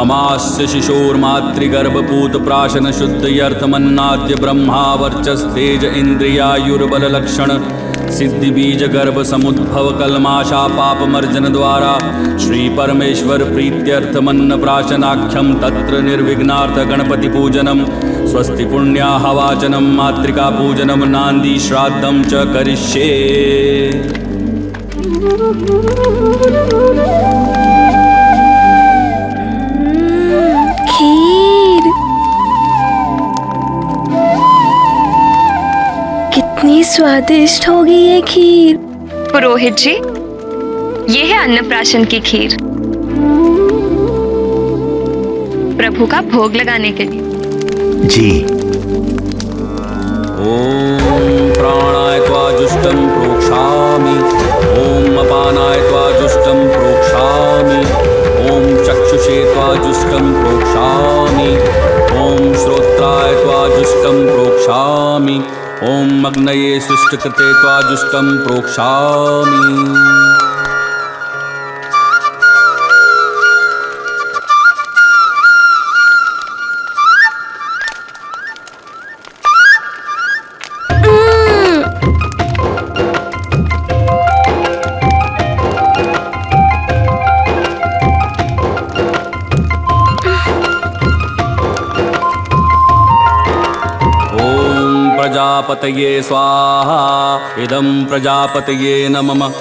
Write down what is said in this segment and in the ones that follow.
ममास्य शिशोर्मातृगर्भपूतप्राशन शुद्धयर्थमन्नाद्य ब्रह्मा वर्चस्तेज इन्द्रियायुर्बललक्षण सिद्धिबीजगर्भ समुद्भव कल्माशा पापमर्जन द्वारा श्री परमेश्वर प्रीत्यर्थमन्न प्राशनाख्यम तत्र निर्विघ्नार्थ गणपति पूजनम स्वस्ति पुण्याह वाचनम मातृका पूजनम नांदी श्राद्धम च करिष्ये। खीर कितनी स्वादिष्ट होगी ये खीर। पुरोहित जी, ये है अन्नप्राशन की खीर, प्रभु का भोग लगाने के लिए। जी। ओम प्राणाय त्वा जुष्टं प्रोक्षामि, ओम अपानाय त्वा जुष्टं प्रोक्षामि, ओम चक्षुषे त्वा जुष्टं प्रोक्षामि, ओम श्रोत्राय त्वा जुष्टं प्रोक्षामि, ओम अग्नये सृष्टकृते त्वा जुष्टं प्रोक्षामि। प्रजापतये स्वाहा, इदं प्रजापतये नमः।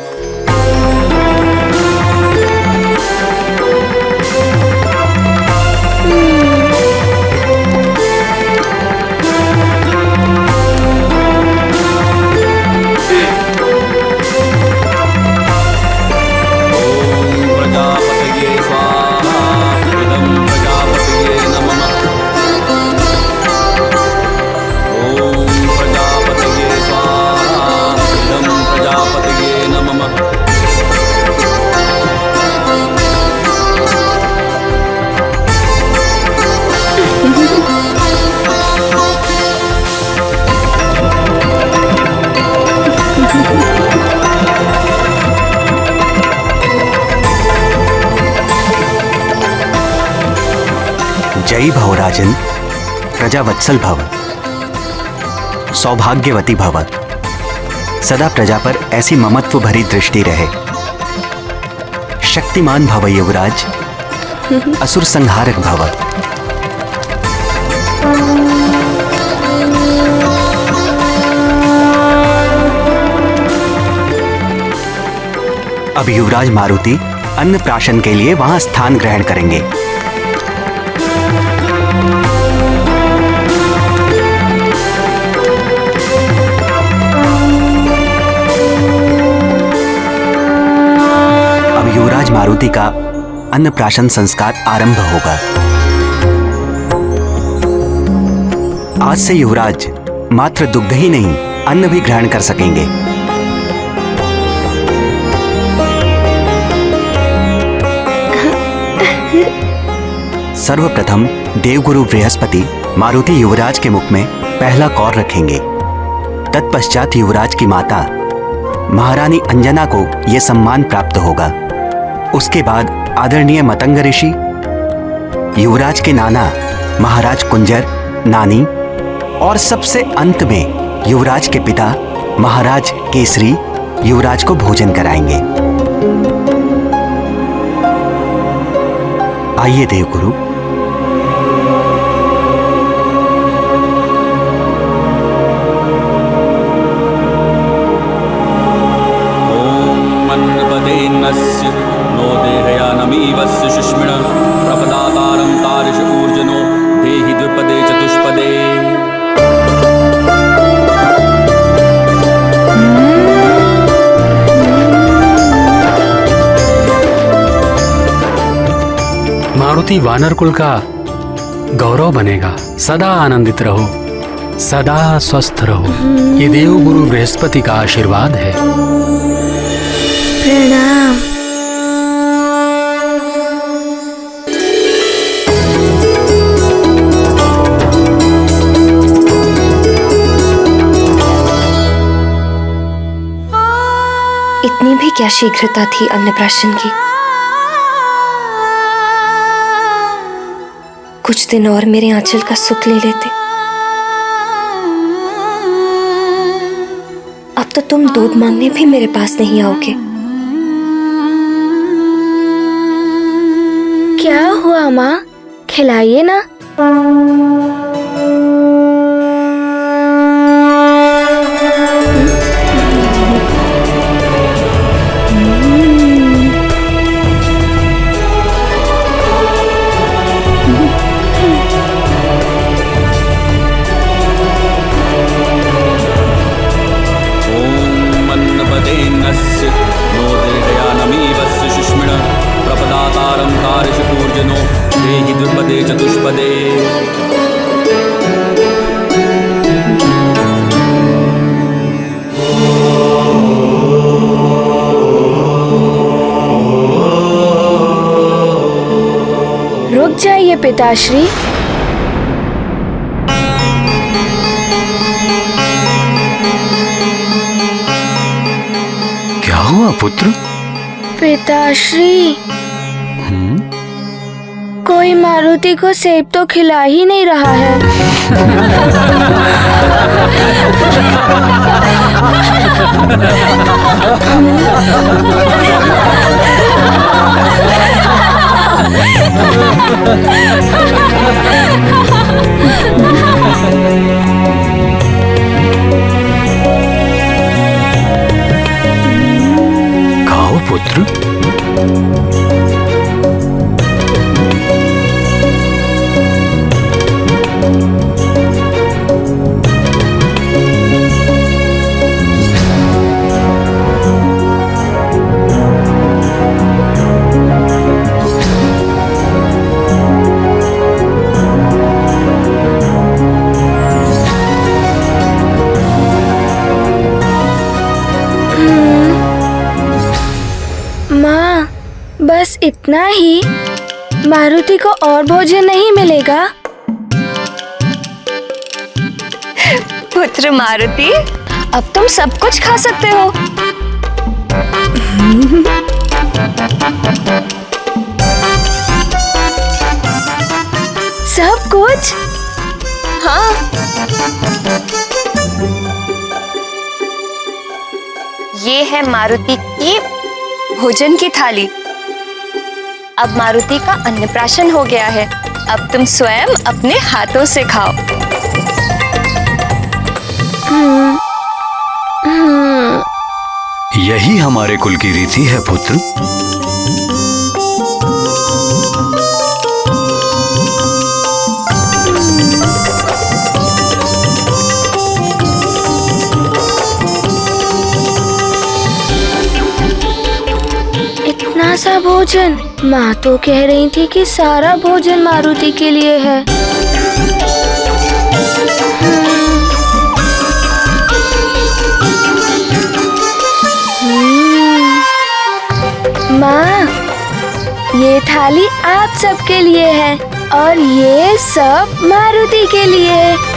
जय भव राजन, प्रजावत्सल भव, सौभाग्यवती भव, सदा प्रजा पर ऐसी ममत्व भरी दृष्टि रहे। शक्तिमान भव युवराज, असुर संहारक भव। अब युवराज मारुति अन्नप्राशन के लिए वहां स्थान ग्रहण करेंगे। युवराज मारुति का अन्नप्राशन संस्कार आरंभ होगा। आज से युवराज मात्र दुग्ध ही नहीं, अन्न भी ग्रहण कर सकेंगे। सर्वप्रथम देवगुरु बृहस्पति मारुति युवराज के मुख में पहला कौर रखेंगे। तत्पश्चात युवराज की माता महारानी अंजना को यह सम्मान प्राप्त होगा। उसके बाद आदरणीय मतंग ऋषि, युवराज के नाना महाराज कुंजर, नानी और सबसे अंत में युवराज के पिता महाराज केसरी युवराज को भोजन कराएंगे। आइए देवगुरु। वस्य सुष्मिण प्रपदातारं तारिष ऊर्जनो देहि द्विपदे चतुष्पदे। मारुति वानर कुल का गौरव बनेगा। सदा आनंदित रहो, सदा स्वस्थ रहो। ये देवगुरु बृहस्पति का आशीर्वाद है। प्रणाम। इतनी भी क्या शीघ्रता थी अन्नप्राशन की। कुछ दिन और मेरे आंचल का सुख ले लेते। अब तो तुम दूध मांगने भी मेरे पास नहीं आओगे। क्या हुआ माँ, खिलाइए ना। देहि द्विपदे चतुष्पदे। रुक जाइए पिताश्री। क्या हुआ पुत्र? पिताश्री, कोई मारुति को सेब तो खिला ही नहीं रहा है। खाओ पुत्र। माँ, बस इतना ही? मारुति को और भोजन नहीं मिलेगा? पुत्र मारुति, अब तुम सब कुछ खा सकते हो। सब कुछ? हाँ, ये है मारुति की भोजन की थाली। अब मारुति का अन्नप्राशन हो गया है। अब तुम स्वयं अपने हाथों से खाओ। यही हमारे कुल की रीति है पुत्र। इतना सा भोजन? माँ तो कह रही थी कि सारा भोजन मारुति के लिए है। माँ, ये थाली आप सबके लिए है और ये सब मारुति के लिए है।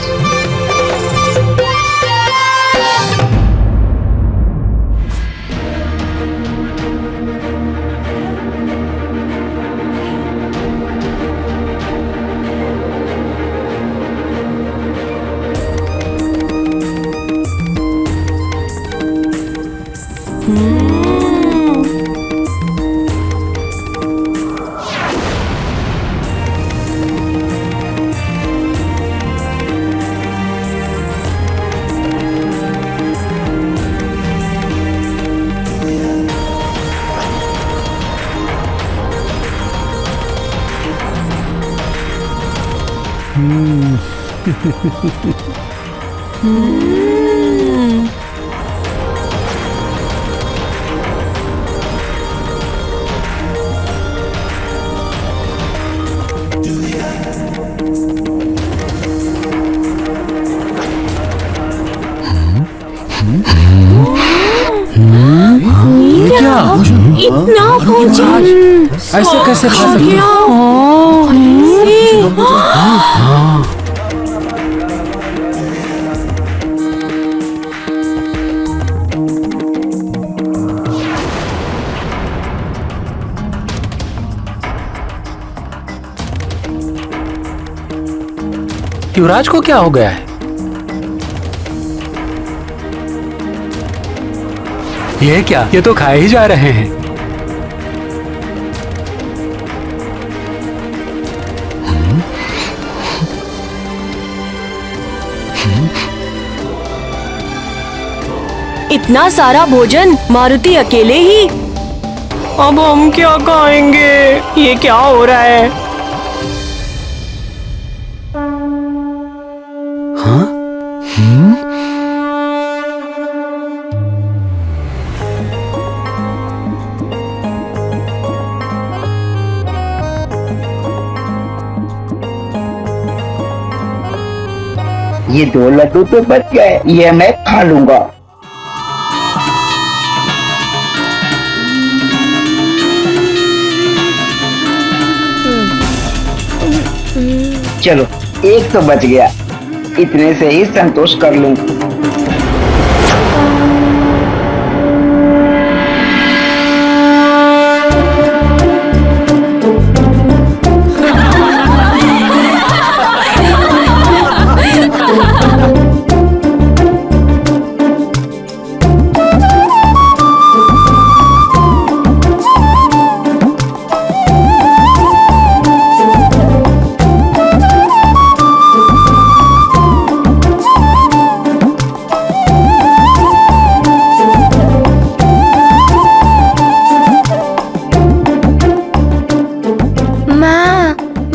इतना भोजन ऐसे कैसे खा सकते हो? युवराज को क्या हो गया है? ये क्या? ये तो खाए ही जा रहे हैं। इतना सारा भोजन मारुति अकेले ही? अब हम क्या खाएंगे? ये क्या हो रहा है? हाँ? ये 2 लड्डू तो बच गए, ये मैं खा लूंगा। चलो, एक तो बच गया, इतने से ही संतोष कर लूं।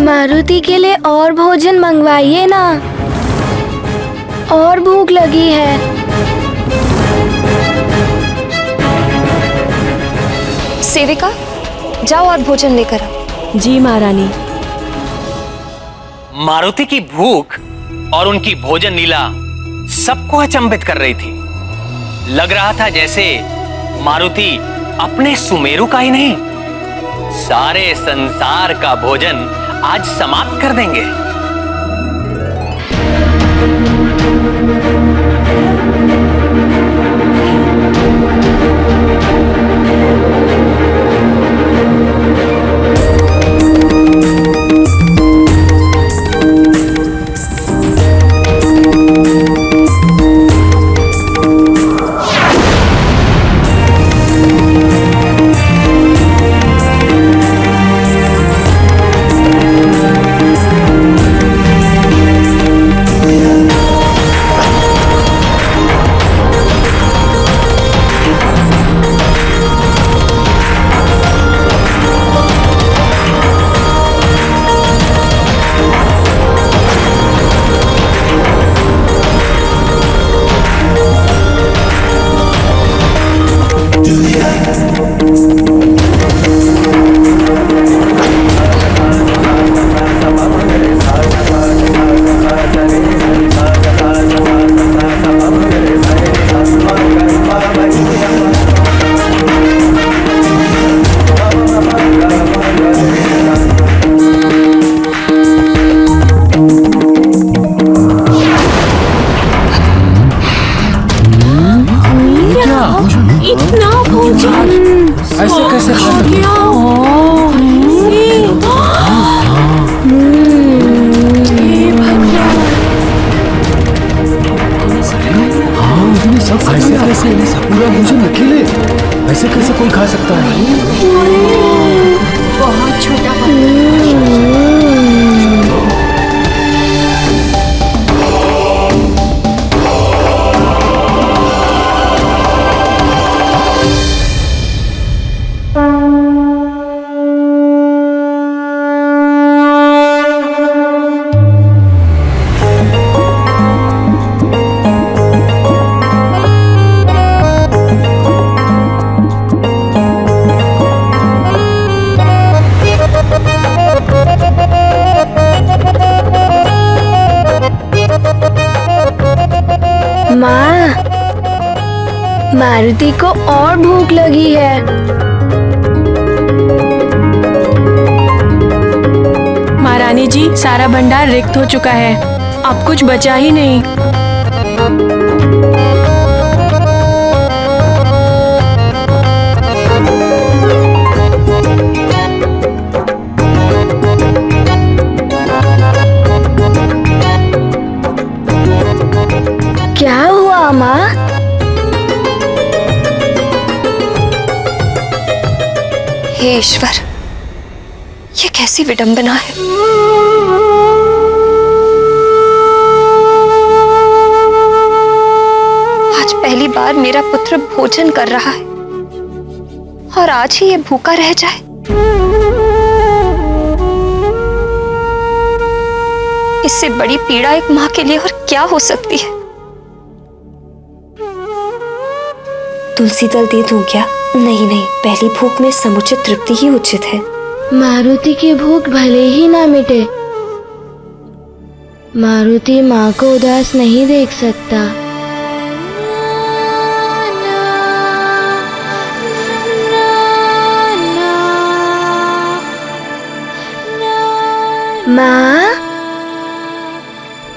मारुति के लिए और भोजन मंगवाइए ना, और भूख लगी है। सेविका, जाओ और भोजन लेकर आओ। जी महारानी। मारुति की भूख और उनकी भोजन लीला सबको अचंभित कर रही थी। लग रहा था जैसे मारुति अपने सुमेरु का ही नहीं, सारे संसार का भोजन आज समाप्त कर देंगे। इतना भोजन ऐसे कैसे खा सकते? ऐसे कैसे पूरा भोजन अकेले? ऐसे कैसे कोई खा सकता है? बहुत छोटा माँ, मारुति को और भूख लगी है। महारानी जी, सारा भंडार रिक्त हो चुका है, अब कुछ बचा ही नहीं। हे ईश्वर, ये कैसी विडंबना है। आज पहली बार मेरा पुत्र भोजन कर रहा है और आज ही ये भूखा रह जाए। इससे बड़ी पीड़ा एक मां के लिए और क्या हो सकती है। तुलसी दल दे दूं क्या? नहीं नहीं, पहली भूख में समुचित तृप्ति ही उचित है। मारुति की भूख भले ही ना मिटे, मारुति माँ को उदास नहीं देख सकता। माँ,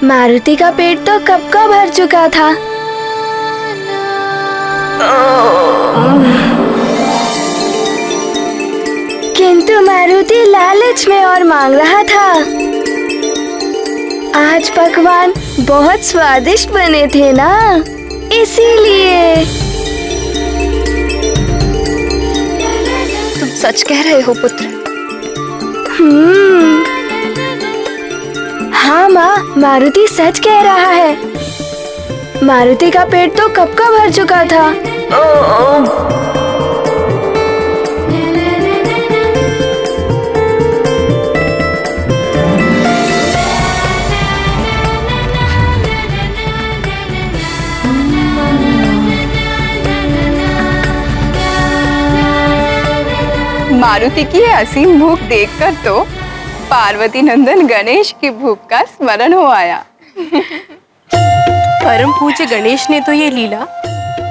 मारुति का पेट तो कब का भर चुका था। किंतु मारुति लालच में और मांग रहा था। आज पकवान बहुत स्वादिष्ट बने थे ना, इसीलिए। तुम सच कह रहे हो पुत्र? हाँ माँ, मारुति सच कह रहा है। मारुति का पेट तो कब का भर चुका था। मारुति की ये असीम भूख देखकर तो पार्वती नंदन गणेश की भूख का स्मरण हो आया। परम पूज्य गणेश ने तो ये लीला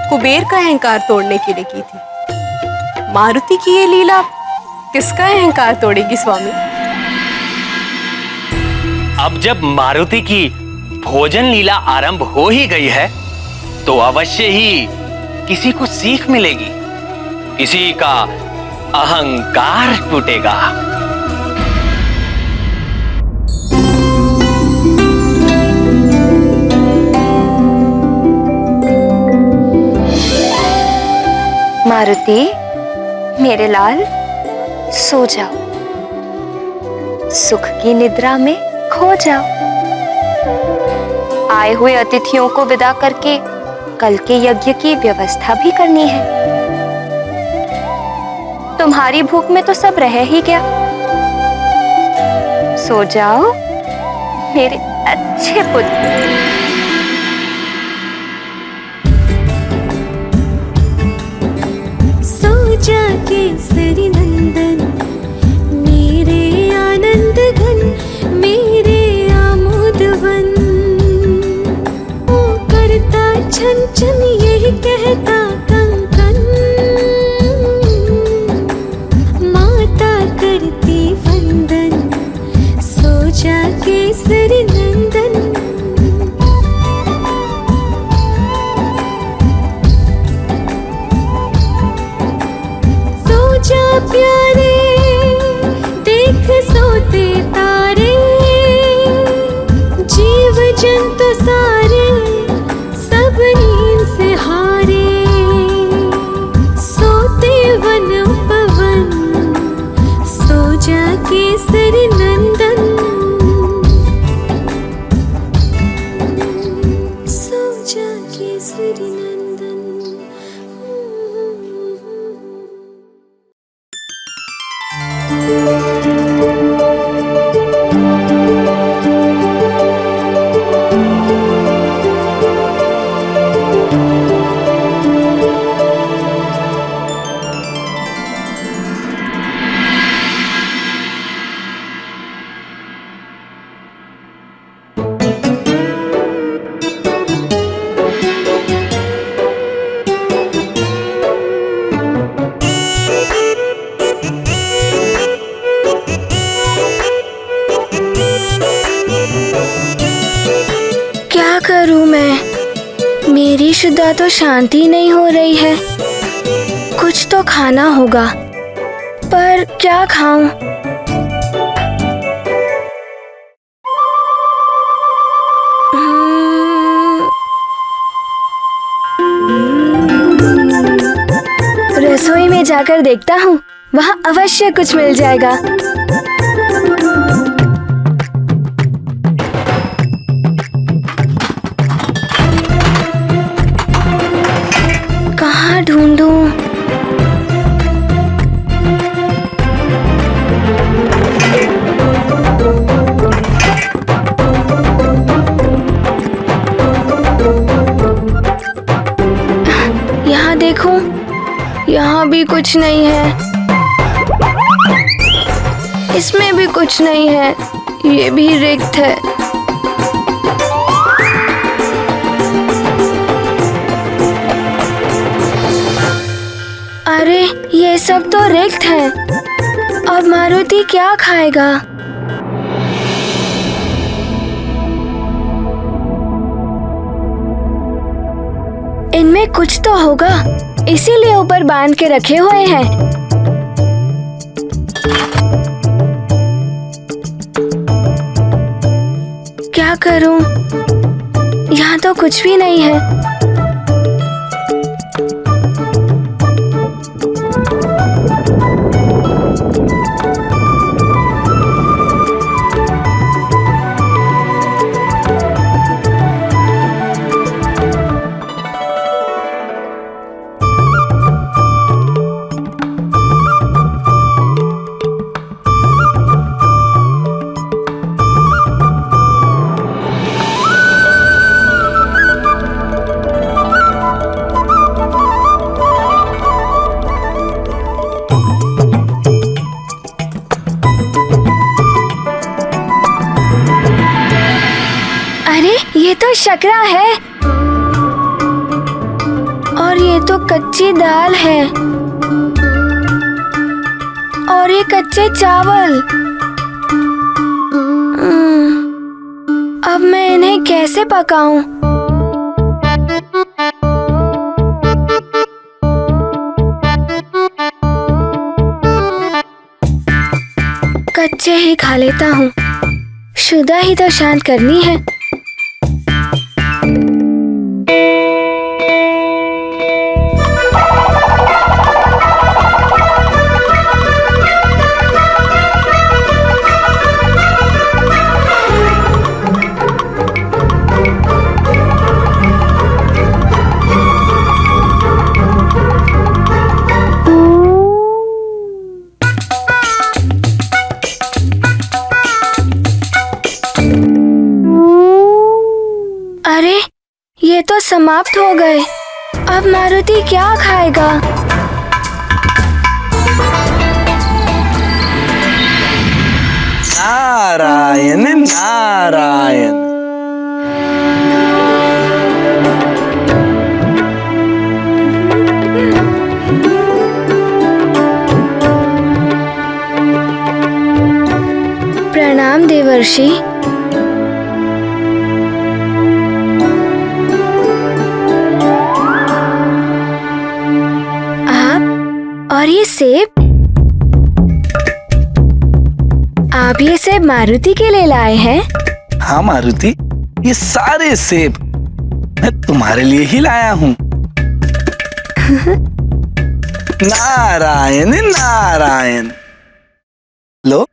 कुबेर का अहंकार तोड़ने के लिए की थी। मारुति की ये लीला किसका अहंकार तोड़ेगी स्वामी? अब जब मारुति की भोजन लीला आरंभ हो ही गई है तो अवश्य ही किसी को सीख मिलेगी, किसी का अहंकार टूटेगा। मारुति, मेरे लाल, सो जाओ, सुख की निद्रा में खो जाओ। आए हुए अतिथियों को विदा करके कल के यज्ञ की व्यवस्था भी करनी है। तुम्हारी भूख में तो सब रह ही गया। सो जाओ मेरे अच्छे पुत्र। केसरी नंदन, मेरे आनंद घन, मेरे आमोदवन। ओ करता छन छन यही कहता कंकन, माता करती वंदन, सो जा केसरी नंदन। प्यारे देख सोते तारे, जीव जंतु सारे सब नींद से हारे। सोते वन पवन, सो जा केसरी नंदन, सो जा केसरी नंदन। करूं मैं? मेरी शुद्धा तो शांति नहीं हो रही है। कुछ तो खाना होगा, पर क्या खाऊं? रसोई में जाकर देखता हूँ वहाँ अवश्य कुछ मिल जाएगा। कहाँ ढूंढूं? यहाँ देखो, यहाँ भी कुछ नहीं है। इसमें भी कुछ नहीं है, ये भी रिक्त है। अरे ये सब तो रिक्त है। अब मारुति क्या खाएगा? इनमें कुछ तो होगा, इसीलिए ऊपर बांध के रखे हुए हैं। क्या करूं? यहाँ तो कुछ भी नहीं है। ये तो शकरा है और ये तो कच्ची दाल है और ये कच्चे चावल। अब मैं इन्हें कैसे पकाऊं? कच्चे ही खा लेता हूँ, शुदा ही तो शांत करनी है। अरे ये तो समाप्त हो गए। अब मारुति क्या खाएगा? नारायण नारायण। प्रणाम देवर्षि। और ये सेब? आप ये सेब मारुति के लिए लाए हैं? हाँ मारुति, ये सारे सेब मैं तुम्हारे लिए ही लाया हूँ। नारायण नारायण। लो।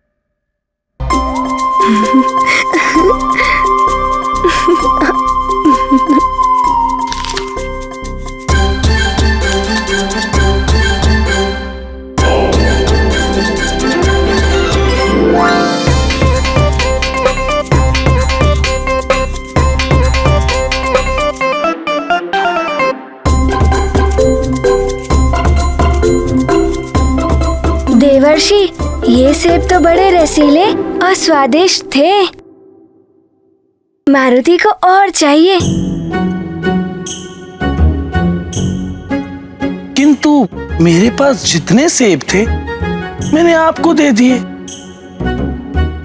देवर्षि, ये सेब तो बड़े रसीले और स्वादिष्ट थे। मारुति को और चाहिए। किंतु मेरे पास जितने सेब थे मैंने आपको दे दिए।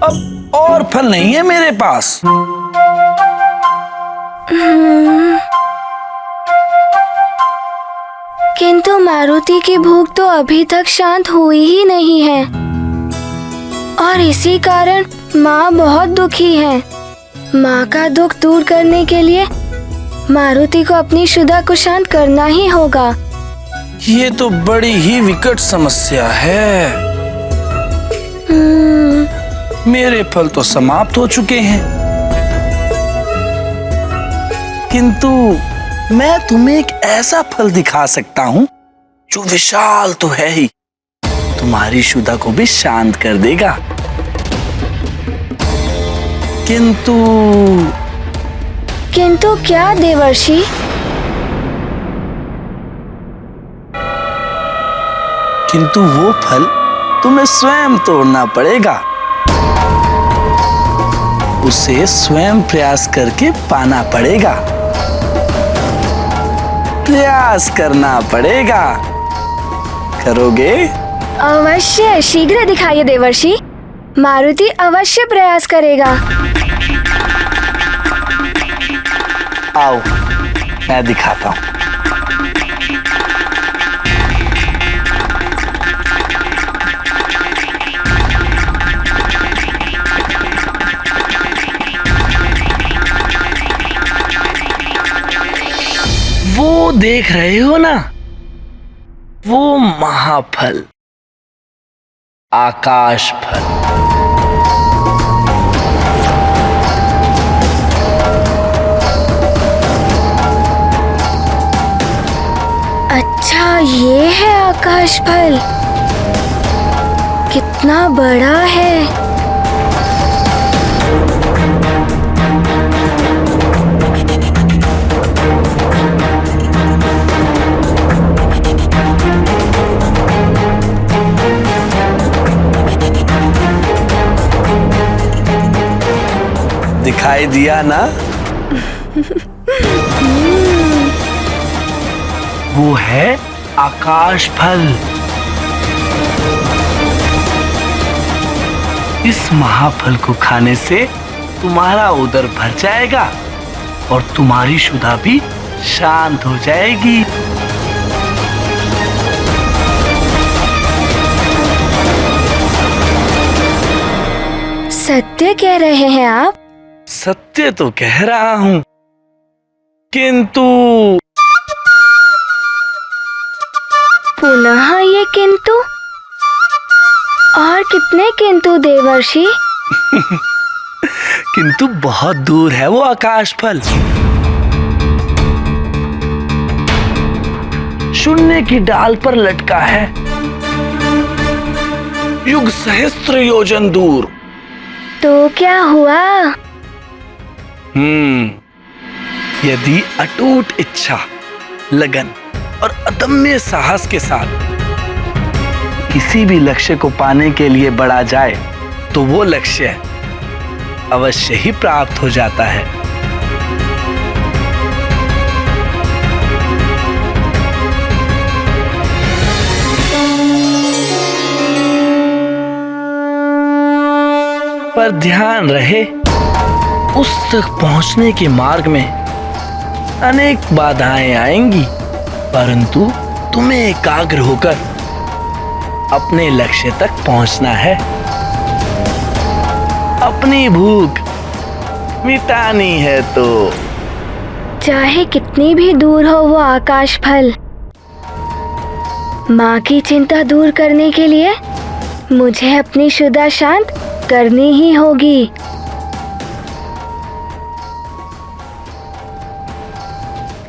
अब और फल नहीं है मेरे पास। किंतु मारुति की भूख तो अभी तक शांत हुई ही नहीं है और इसी कारण माँ बहुत दुखी है। माँ का दुख दूर करने के लिए मारुति को अपनी शुदा को शांत करना ही होगा। ये तो बड़ी ही विकट समस्या है। मेरे फल तो समाप्त हो चुके हैं, किंतु मैं तुम्हें एक ऐसा फल दिखा सकता हूं जो विशाल तो है ही, तुम्हारी क्षुधा को भी शांत कर देगा। किंतु क्या देवर्षि? किंतु वो फल तुम्हें स्वयं तोड़ना पड़ेगा, उसे स्वयं प्रयास करके पाना पड़ेगा, प्रयास करना पड़ेगा। करोगे? अवश्य, शीघ्र दिखाइए देवर्षि। मारुति अवश्य प्रयास करेगा। आओ, मैं दिखाता हूं। वो देख रहे हो ना, वो महाफल, आकाश फल। अच्छा, ये है आकाश फल। कितना बड़ा है। दिखाई दिया ना? वो है आकाश फल। इस महाफल को खाने से तुम्हारा उदर भर जाएगा और तुम्हारी क्षुधा भी शांत हो जाएगी। सत्य कह रहे हैं आप? सत्य तो कह रहा हूं, किंतु पुनः ये किंतु? और कितने किंतु देवर्षि? किंतु बहुत दूर है वो आकाश फल। शून्य की डाल पर लटका है, युग सहस्त्र योजन दूर। तो क्या हुआ? यदि अटूट इच्छा, लगन और अदम्य साहस के साथ किसी भी लक्ष्य को पाने के लिए बढ़ा जाए तो वो लक्ष्य अवश्य ही प्राप्त हो जाता है। पर ध्यान रहे, उस तक पहुंचने के मार्ग में अनेक बाधाएं आएंगी, परंतु तुम्हें एकाग्र होकर अपने लक्ष्य तक पहुंचना है। अपनी भूख मिटानी है तो चाहे कितनी भी दूर हो वो आकाश फल, माँ की चिंता दूर करने के लिए मुझे अपनी क्षुधा शांत करनी ही होगी।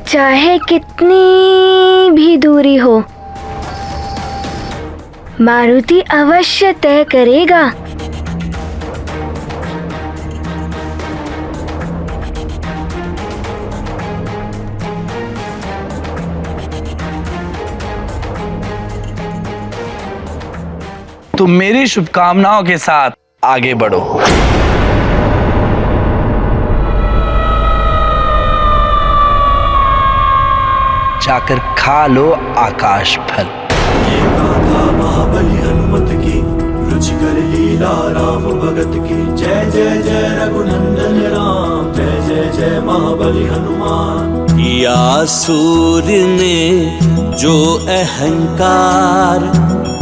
चाहे कितनी भी दूरी हो, मारुति अवश्य तय करेगा। तुम मेरी शुभकामनाओं के साथ आगे बढ़ो। जाकर खा लो आकाश फल। महाबली हनुमत की रुचिकर लीला राम भगत की। जय जय जय रघुनंदन राम, जय जय जय महाबली हनुमान। या सूर्य ने जो अहंकार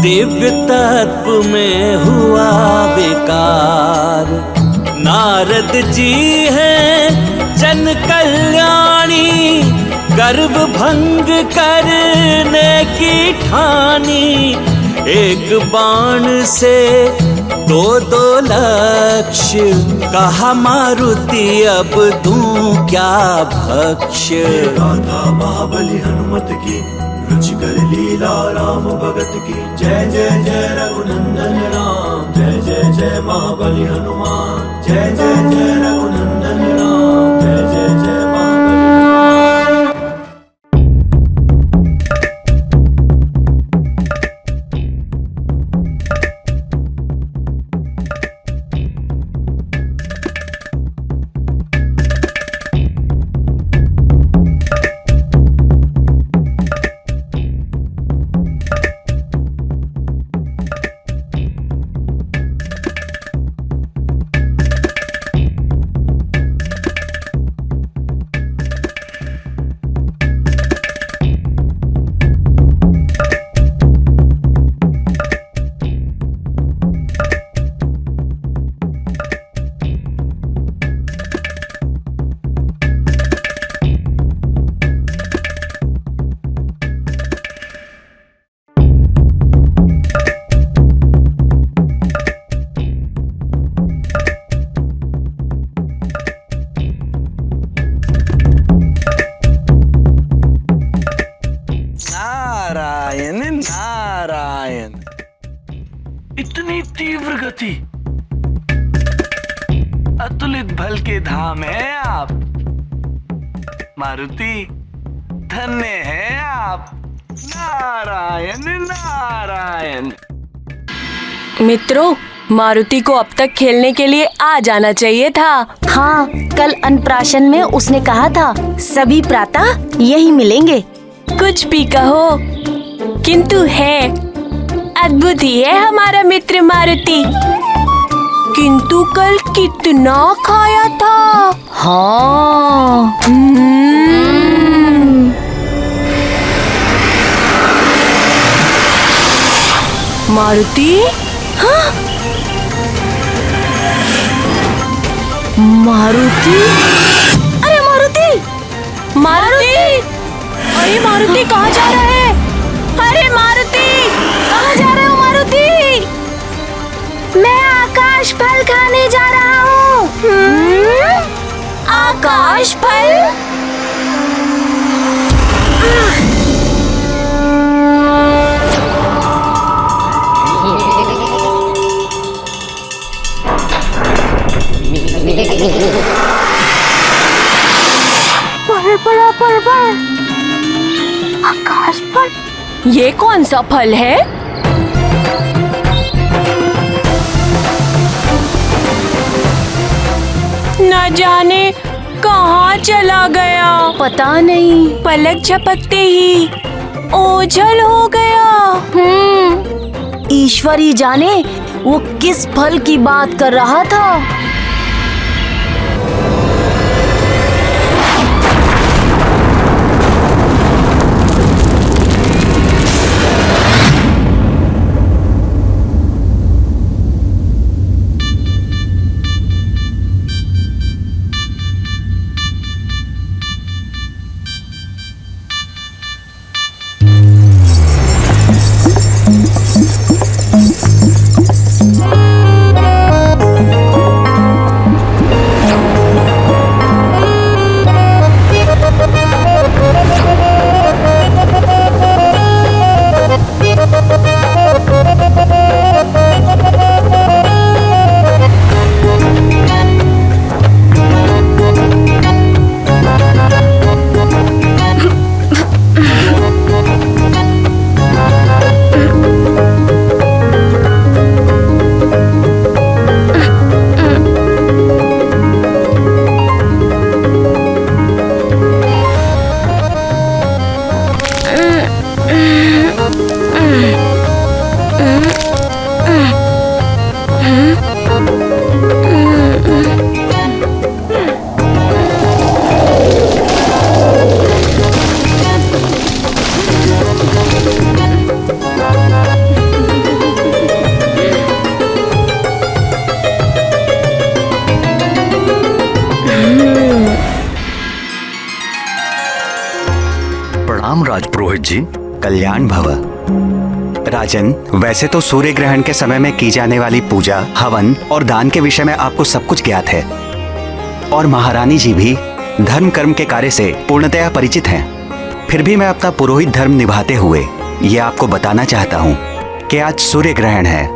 दिव्य तत्व में हुआ बेकार। नारद जी हैं जन कल्याणी, गर्व भंग करने की ठानी, एक बाण से दो लक्ष्य, कहा मारुति अब दूं क्या भक्ष्य। गाथा महाबली हनुमत की, रुचिकर लीला राम भगत की। जय जय जय रघुनंदन राम, जय जय जय महाबली हनुमान। जय जय जय रघुनंदन राम, जय जय जय महाबली हनुमान। नारायण, इतनी तीव्र गति, अतुलित बल के धाम है आप मारुति, धन्य है आप। नारायण नारायण। मित्रों, मारुति को अब तक खेलने के लिए आ जाना चाहिए था। हाँ, कल अन्नप्राशन में उसने कहा था सभी प्रातः यही मिलेंगे। कुछ भी कहो, किंतु है अद्भुत ही है हमारा मित्र मारुति। किंतु कल कितना खाया था। हाँ। मारुति, हाँ? मारुति, अरे मारुति, मारुति, अरे मारुति कहाँ जा रहा है? अरे मारुति, कहाँ जा रहे हो मारुति? मैं आकाश फल खाने जा रहा हूँ। आकाश फल? बड़ा पर्वत, आकाश फल। ये कौन सा फल है? न जाने कहाँ चला गया। पता नहीं, पलक झपकते ही ओझल हो गया। ईश्वर ही जाने वो किस फल की बात कर रहा था। जी। कल्याण भव। राजन, वैसे तो सूर्य ग्रहण के समय में की जाने वाली पूजा, हवन और दान के विषय में आपको सब कुछ ज्ञात है और महारानी जी भी धर्म कर्म के कार्य से पूर्णतया परिचित हैं। फिर भी मैं अपना पुरोहित धर्म निभाते हुए ये आपको बताना चाहता हूँ कि आज सूर्य ग्रहण है,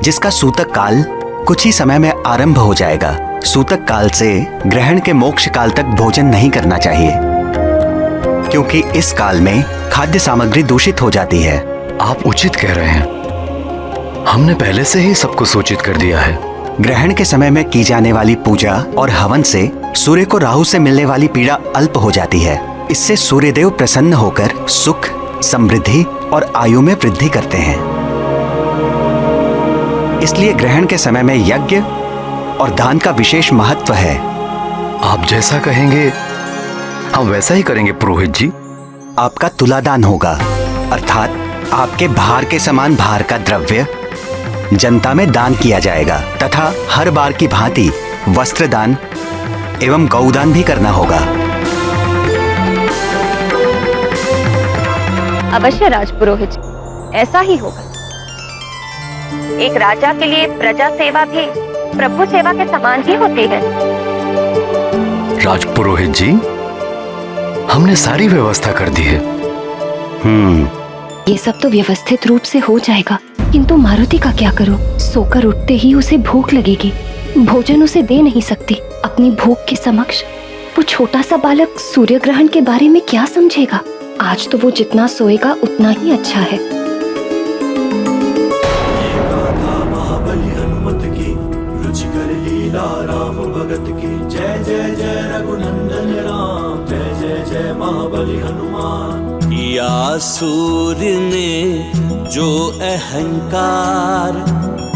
जिसका सूतक काल कुछ ही समय में आरंभ हो जाएगा। सूतक काल से ग्रहण के मोक्ष काल तक भोजन नहीं करना चाहिए, क्योंकि इस काल में खाद्य सामग्री दूषित हो जाती है। आप उचित कह रहे हैं, हमने पहले से ही सबको सूचित कर दिया है। ग्रहण के समय में की जाने वाली पूजा और हवन से सूर्य को राहु से मिलने वाली पीड़ा अल्प हो जाती है। इससे सूर्यदेव प्रसन्न होकर सुख, समृद्धि और आयु में वृद्धि करते हैं। इसलिए ग्रहण के समय में यज्ञ और दान का विशेष महत्व है। आप जैसा कहेंगे हम वैसा ही करेंगे पुरोहित जी। आपका तुलादान होगा, अर्थात आपके भार के समान भार का द्रव्य जनता में दान किया जाएगा तथा हर बार की भांति वस्त्र दान एवं गौदान भी करना होगा। अवश्य राजपुरोहित जी, ऐसा ही होगा। एक राजा के लिए प्रजा सेवा भी प्रभु सेवा के समान ही होती है। राजपुरोहित जी, हमने सारी व्यवस्था कर दी है। ये सब तो व्यवस्थित रूप से हो जाएगा, किंतु मारुति का क्या करूं? सोकर उठते ही उसे भूख लगेगी, भोजन उसे दे नहीं सकती। अपनी भूख के समक्ष वो छोटा सा बालक सूर्य ग्रहण के बारे में क्या समझेगा? आज तो वो जितना सोएगा उतना ही अच्छा है। महाबली हनुमत की रुचिकर लीला राम भगत की। जय जय जय रघुनंदन राम, जय जय जय महाबली हनुमान। या सूर्य ने जो अहंकार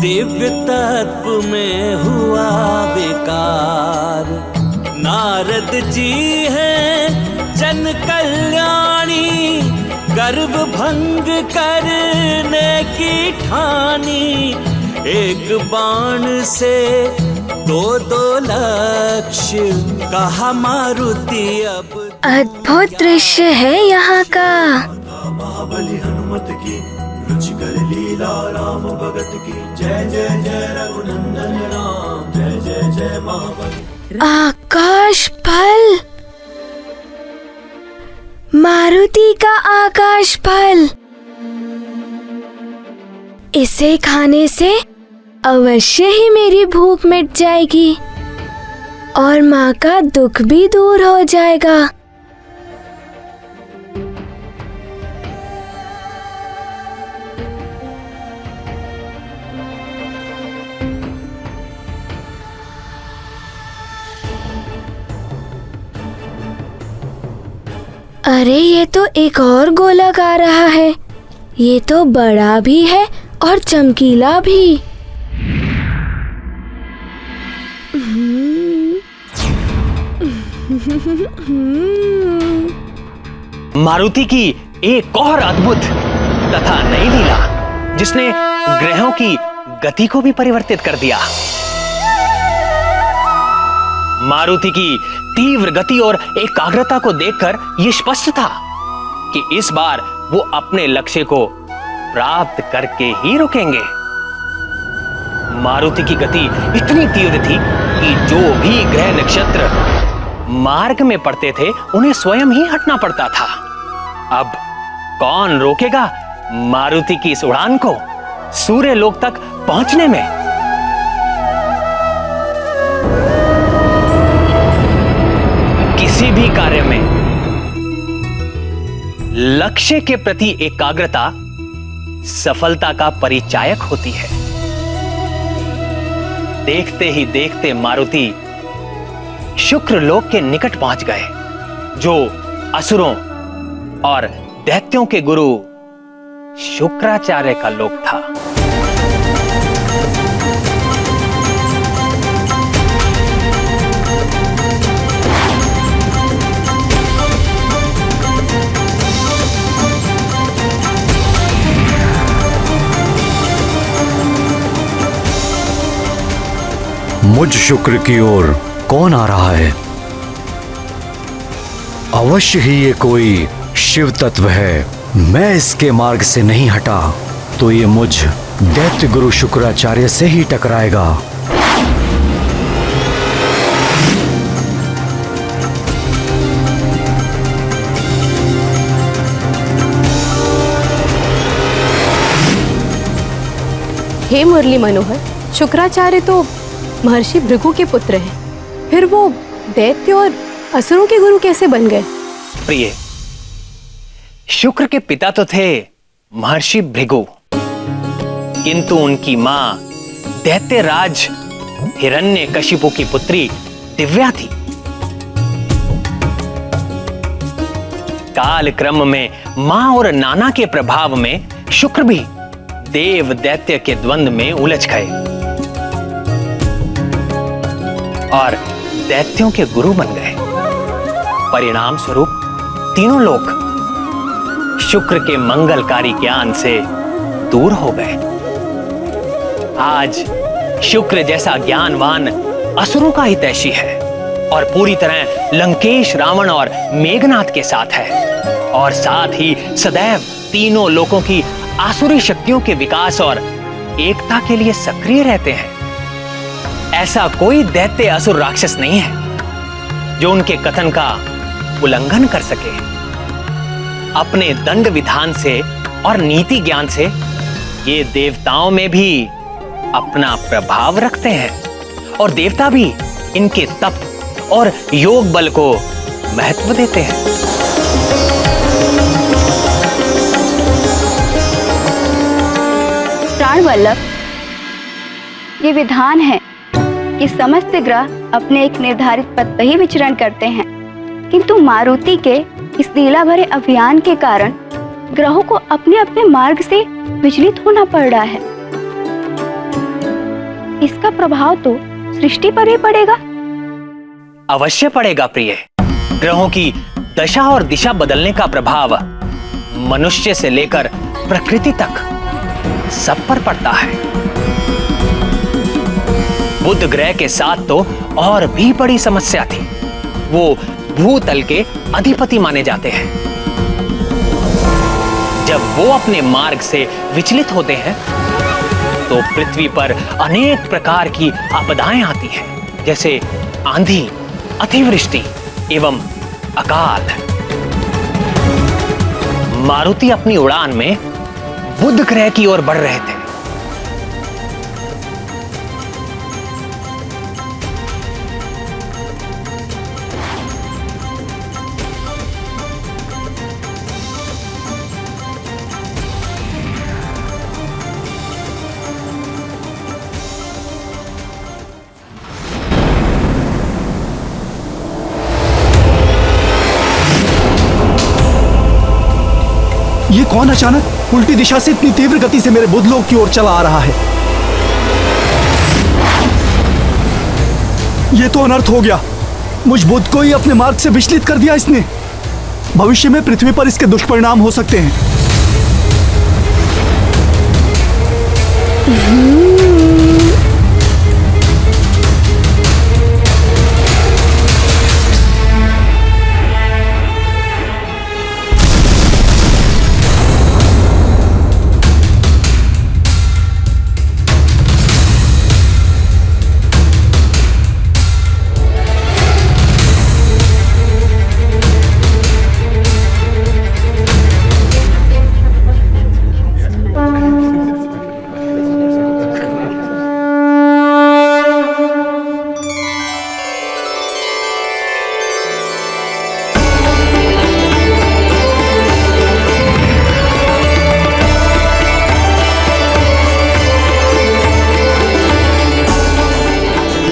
दिव्य तत्व में हुआ बेकार। नारद जी हैं जन कल्याणी, गर्व भंग करने की ठानी। एक बाण से दो लक्ष्य कहा मारुति अब। अद्भुत दृश्य है यहाँ का। महाबली हनुमत की रुचिकर लीला राम भगत की। जय जय जय रघुनंदन राम, जय जय जय महाबली। आकाश फल, मारुति का आकाश फल। इसे खाने से अवश्य ही मेरी भूख मिट जाएगी और माँ का दुख भी दूर हो जाएगा। अरे ये तो एक और गोलक आ रहा है। ये तो बड़ा भी है और चमकीला भी। मारुति की एक और अद्भुत तथा नई लीला, जिसने ग्रहों की गति को भी परिवर्तित कर दिया। मारुति की तीव्र गति और एकाग्रता को देखकर यह स्पष्ट था कि इस बार वो अपने लक्ष्य को प्राप्त करके ही रुकेंगे। मारुति की गति इतनी तीव्र थी कि जो भी ग्रह नक्षत्र मार्ग में पड़ते थे उन्हें स्वयं ही हटना पड़ता था। अब कौन रोकेगा मारुति की इस उड़ान को सूर्य लोक तक पहुंचने में? किसी भी कार्य में लक्ष्य के प्रति एकाग्रता सफलता का परिचायक होती है। देखते ही देखते मारुति शुक्र लोक के निकट पहुंच गए, जो असुरों और दैत्यों के गुरु शुक्राचार्य का लोक था। मुझ शुक्र की ओर कौन आ रहा है? अवश्य ही ये कोई शिव तत्व है मैं इसके मार्ग से नहीं हटा तो ये मुझ दैत्य गुरु शुक्राचार्य से ही टकराएगा। हे मुरली मनोहर, शुक्राचार्य तो महर्षि भृगु के पुत्र हैं, फिर वो दैत्य और असुरों के गुरु कैसे बन गए? प्रिय, शुक्र के पिता तो थे महर्षि भृगु, किंतु उनकी मां दैत्यराज हिरण्यकशिपु की पुत्री दिव्या थी। काल क्रम में मां और नाना के प्रभाव में शुक्र भी देव दैत्य के द्वंद्व में उलझ गए और दैत्यों के गुरु बन गए। परिणाम स्वरूप तीनों लोग शुक्र के मंगलकारी ज्ञान से दूर हो गए। आज शुक्र जैसा ज्ञानवान असुरों का हितैषी है और पूरी तरह लंकेश, रावण और मेघनाथ के साथ है, और साथ ही सदैव तीनों लोगों की आसुरी शक्तियों के विकास और एकता के लिए सक्रिय रहते हैं। ऐसा कोई दैत्य असुर राक्षस नहीं है जो उनके कथन का उल्लंघन कर सके। अपने दंड विधान से और नीति ज्ञान से ये देवताओं में भी अपना प्रभाव रखते हैं और देवता भी इनके तप और योग बल को महत्व देते हैं। प्राण वल्लभ, ये विधान है कि समस्त ग्रह अपने एक निर्धारित पथ पर ही विचरण करते हैं, किंतु मारुति के इस लीला भरे अभियान के कारण ग्रहों को अपने अपने मार्ग से विचलित होना पड़ रहा है। इसका प्रभाव तो सृष्टि पर ही पड़ेगा। अवश्य पड़ेगा प्रिय। ग्रहों की दशा और दिशा बदलने का प्रभाव मनुष्य से लेकर प्रकृति तक सब पर पड़ता है। बुध ग्रह के साथ तो और भी बड़ी समस्या थी। वो भूतल के अधिपति माने जाते हैं। जब वो अपने मार्ग से विचलित होते हैं तो पृथ्वी पर अनेक प्रकार की आपदाएं आती हैं, जैसे आंधी, अतिवृष्टि एवं अकाल। मारुति अपनी उड़ान में बुध ग्रह की ओर बढ़ रहे थे। ये कौन अचानक उल्टी दिशा से इतनी तीव्र गति से मेरे बुधलोक की ओर चला आ रहा है? ये तो अनर्थ हो गया। मुझ बुध को ही अपने मार्ग से विचलित कर दिया इसने। भविष्य में पृथ्वी पर इसके दुष्परिणाम हो सकते हैं।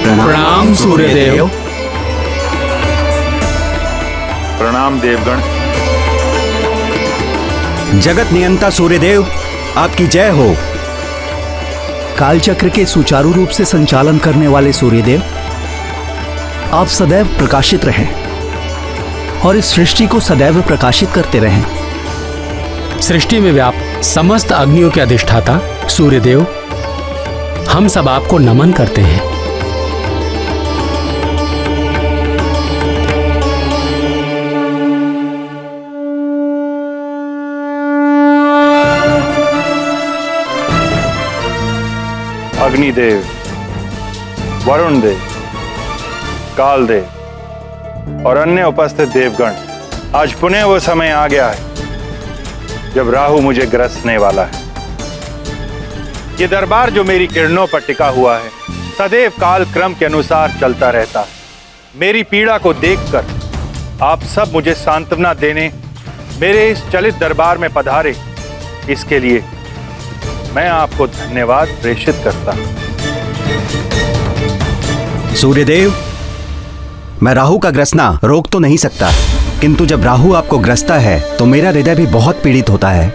प्रणाम सूर्यदेव। प्रणाम देवगण। जगत नियंता सूर्यदेव, आपकी जय हो। कालचक्र के सुचारू रूप से संचालन करने वाले सूर्यदेव, आप सदैव प्रकाशित रहें और इस सृष्टि को सदैव प्रकाशित करते रहें। सृष्टि में व्याप्त समस्त अग्नियों के अधिष्ठाता सूर्यदेव, हम सब आपको नमन करते हैं। अग्निदेव, वरुण देव, काल देव और अन्य उपस्थित देवगण, आज पुनः वो समय आ गया है जब राहु मुझे ग्रसने वाला है। ये दरबार जो मेरी किरणों पर टिका हुआ है सदैव काल क्रम के अनुसार चलता रहता है। मेरी पीड़ा को देखकर आप सब मुझे सांत्वना देने मेरे इस चलित दरबार में पधारे, इसके लिए मैं आपको धन्यवाद प्रेषित करता हूं। सूर्यदेव, मैं राहु का ग्रसना रोक तो नहीं सकता, किंतु जब राहु आपको ग्रसता है तो मेरा हृदय भी बहुत पीड़ित होता है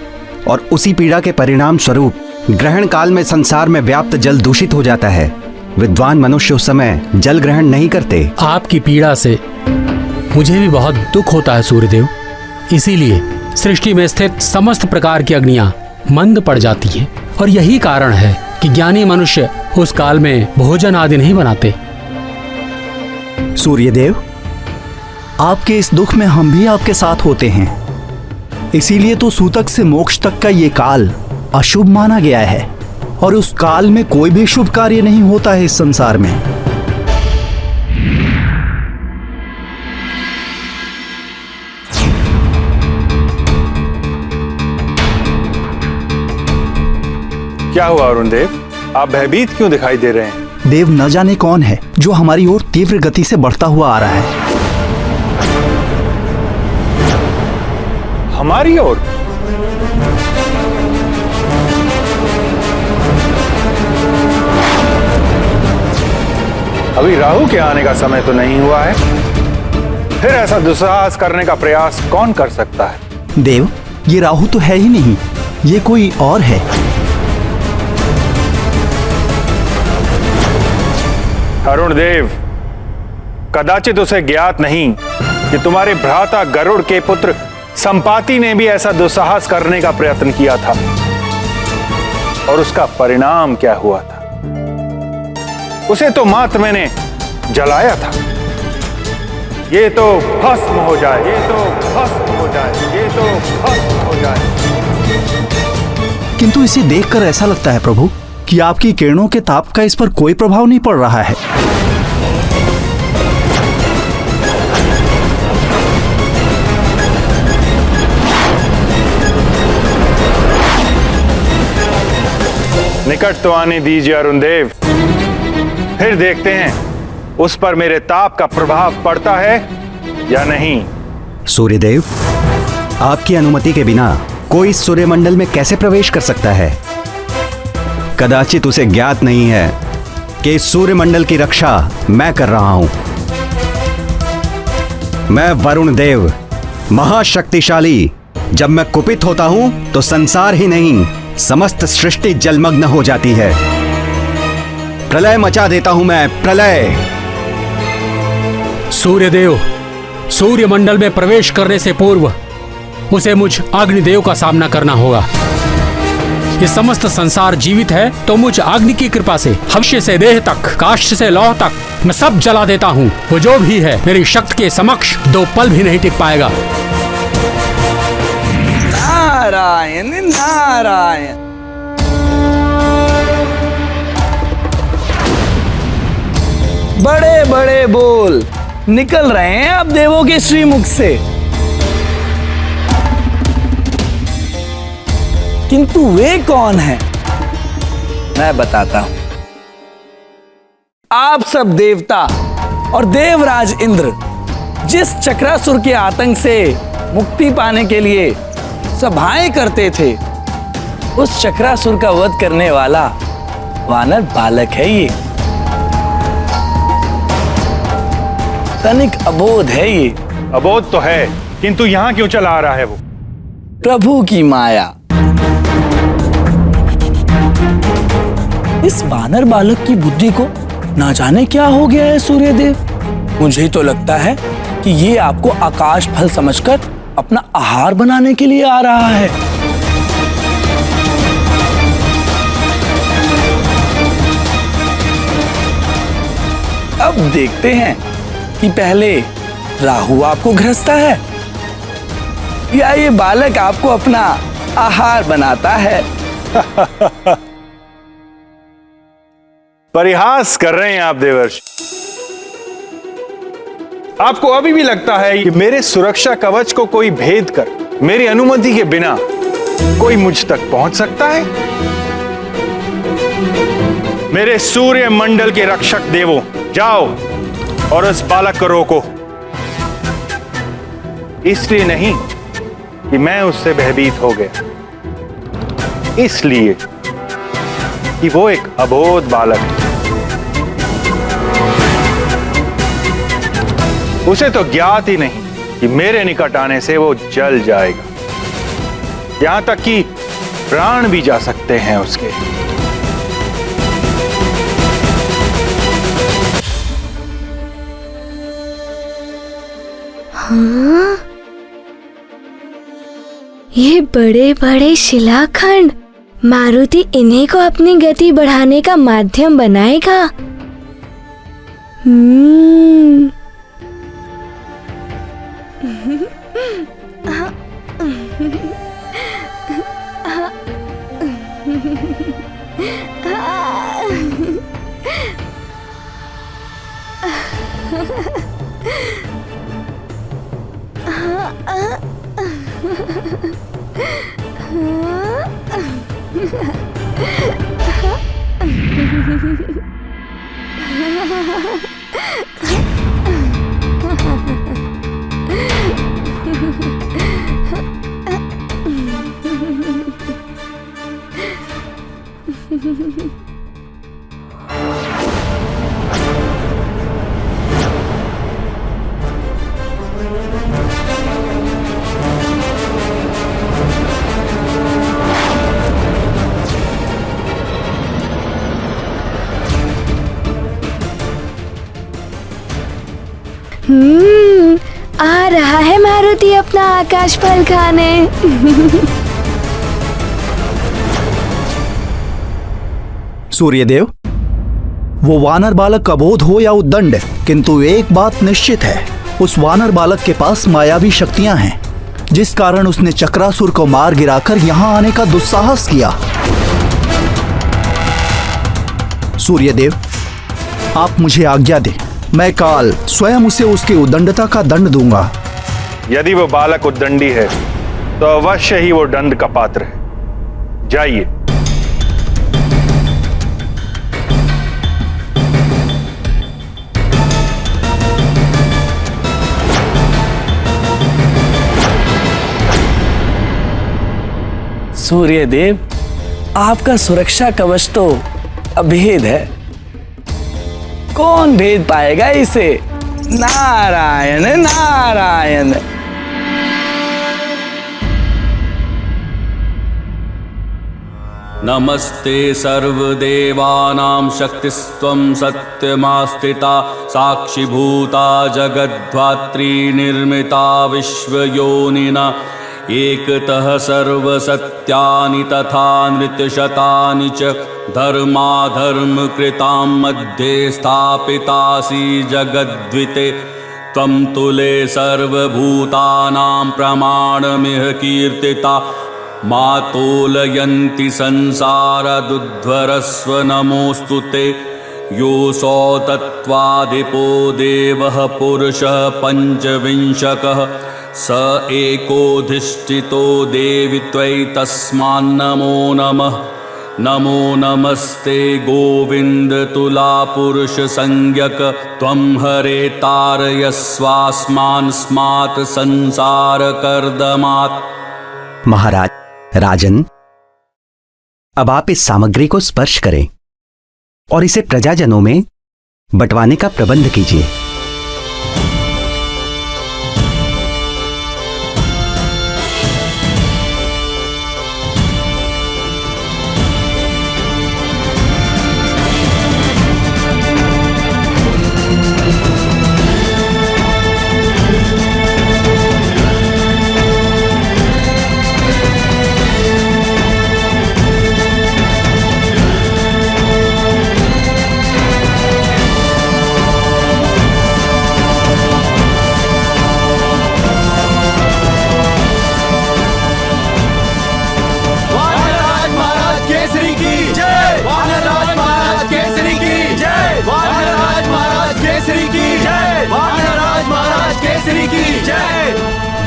और उसी पीड़ा के परिणाम स्वरूप ग्रहण काल में संसार में व्याप्त जल दूषित हो जाता है। विद्वान मनुष्य उस समय जल ग्रहण नहीं करते। आपकी पीड़ा से मुझे भी बहुत दुख होता है सूर्यदेव, इसीलिए सृष्टि में स्थित समस्त प्रकार की अग्नियां मंद पड़ जाती हैं और यही कारण है कि ज्ञानी मनुष्य उस काल में भोजन आदि नहीं बनाते। सूर्यदेव, आपके इस दुख में हम भी आपके साथ होते हैं, इसीलिए तो सूतक से मोक्ष तक का ये काल अशुभ माना गया है और उस काल में कोई भी शुभ कार्य नहीं होता है इस संसार में। क्या हुआ अरुण देव, आप भयभीत क्यों दिखाई दे रहे हैं? देव, न जाने कौन है जो हमारी ओर तीव्र गति से बढ़ता हुआ आ रहा है। हमारी ओर? अभी राहु के आने का समय तो नहीं हुआ है, फिर ऐसा दुस्साहस करने का प्रयास कौन कर सकता है? देव, ये राहु तो है ही नहीं, ये कोई और है। अरुण देव, कदाचित उसे ज्ञात नहीं कि तुम्हारे भ्राता गरुड़ के पुत्र संपाति ने भी ऐसा दुस्साहस करने का प्रयत्न किया था और उसका परिणाम क्या हुआ था। उसे तो मात्र मैंने जलाया था। ये तो भस्म हो जाए, ये तो भस्म हो जाए, ये तो भस्म हो जाए। किंतु इसे देखकर ऐसा लगता है प्रभु कि आपकी किरणों के ताप का इस पर कोई प्रभाव नहीं पड़ रहा है। निकट तो आने दीजिए अरुण देव, फिर देखते हैं उस पर मेरे ताप का प्रभाव पड़ता है या नहीं। सूर्यदेव, आपकी अनुमति के बिना कोई सूर्यमंडल में कैसे प्रवेश कर सकता है? कदाचित उसे ज्ञात नहीं है कि इस सूर्यमंडल की रक्षा मैं कर रहा हूं। मैं वरुण देव, महाशक्तिशाली, जब मैं कुपित होता हूं तो संसार ही नहीं समस्त सृष्टि जलमग्न हो जाती है। प्रलय मचा देता हूं मैं, प्रलय। सूर्यदेव, सूर्यमंडल में प्रवेश करने से पूर्व उसे मुझ अग्निदेव का सामना करना होगा। ये समस्त संसार जीवित है तो मुझ अग्नि की कृपा से हव्य से देह तक, काष्ठ से लौह तक मैं सब जला देता हूँ। वो जो भी है मेरी शक्ति के समक्ष 2 पल भी नहीं टिक पाएगा। नारायण नारायण। बड़े बड़े बोल निकल रहे हैं अब देवों के श्रीमुख से, किंतु वे कौन हैं? मैं बताता हूं। आप सब देवता और देवराज इंद्र जिस चक्रासुर के आतंक से मुक्ति पाने के लिए सभाएं करते थे, उस चक्रासुर का वध करने वाला वानर बालक है ये। तनिक अबोध है ये। अबोध तो है, किंतु यहाँ क्यों चला आ रहा है वो? प्रभु की माया। इस वानर बालक की बुद्धि को ना जाने क्या हो गया है सूर्यदेव। मुझे तो लगता है कि ये आपको आकाश फल समझकर अपना आहार बनाने के लिए आ रहा है। अब देखते हैं कि पहले राहु आपको ग्रसता है या ये बालक आपको अपना आहार बनाता है। परिहास कर रहे हैं आप देवर्षि। आपको अभी भी लगता है कि मेरे सुरक्षा कवच को कोई भेद कर मेरी अनुमति के बिना कोई मुझ तक पहुंच सकता है? मेरे सूर्य मंडल के रक्षक देवों, जाओ और उस बालक को रोको। इसलिए नहीं कि मैं उससे भयभीत हो गया, इसलिए कि वो एक अबोध बालक है। उसे तो ज्ञात ही नहीं कि मेरे निकट आने से वो जल जाएगा, यहां तक कि प्राण भी जा सकते हैं उसके। हाँ, ये बड़े बड़े शिलाखंड, मारुति इन्हीं को अपनी गति बढ़ाने का माध्यम बनाएगा। आ रहा है मारुति अपना आकाश फल खाने। सूर्यदेव, वो वानर बालक अबोध हो या उद्दंड, किंतु एक बात निश्चित है, उस वानर बालक के पास मायावी शक्तियां हैं, जिस कारण उसने चक्रासुर को मार गिराकर यहां आने का दुस्साहस किया। सूर्यदेव, आप मुझे आज्ञा दें, मैं काल स्वयं उसे उसकी उद्दंडता का दंड दूंगा। यदि वो बालक उद्दंडी है तो अवश्य ही वो दंड का पात्र है। जाइए। सूर्यदेव, आपका सुरक्षा कवच तो अभेद है, कौन भेद पाएगा इसे? नारायण नारायण। नमस्ते सर्वदेवानां शक्तिस्त्वं सत्यमास्थिता साक्षिभूता जगद्धात्री निर्मिता विश्वयोनिना एकतः सर्वसत्यानि तथा नृत्यशतानि च धर्माधर्मकृतां मध्ये स्थापितासि जगद्विते त्वं तुले सर्वभूतानां प्रमाणमिह कीर्तिता मातोलयन्ति संसारदुध्वरस्व नमोऽस्तु ते योऽसौ तत्त्वाधिपो देवः पुरुषः पञ्चविंशकः स एकोधिष्ठितो देवि त्वयि तस्मान्नमो नमः। नमो नमस्ते गोविंद तुला पुरुष संज्ञक त्वं हरे तारयस्वास्मान् स्मात् संसार कर्दमात्। महाराज, राजन, अब आप इस सामग्री को स्पर्श करें और इसे प्रजाजनों में बंटवाने का प्रबंध कीजिए।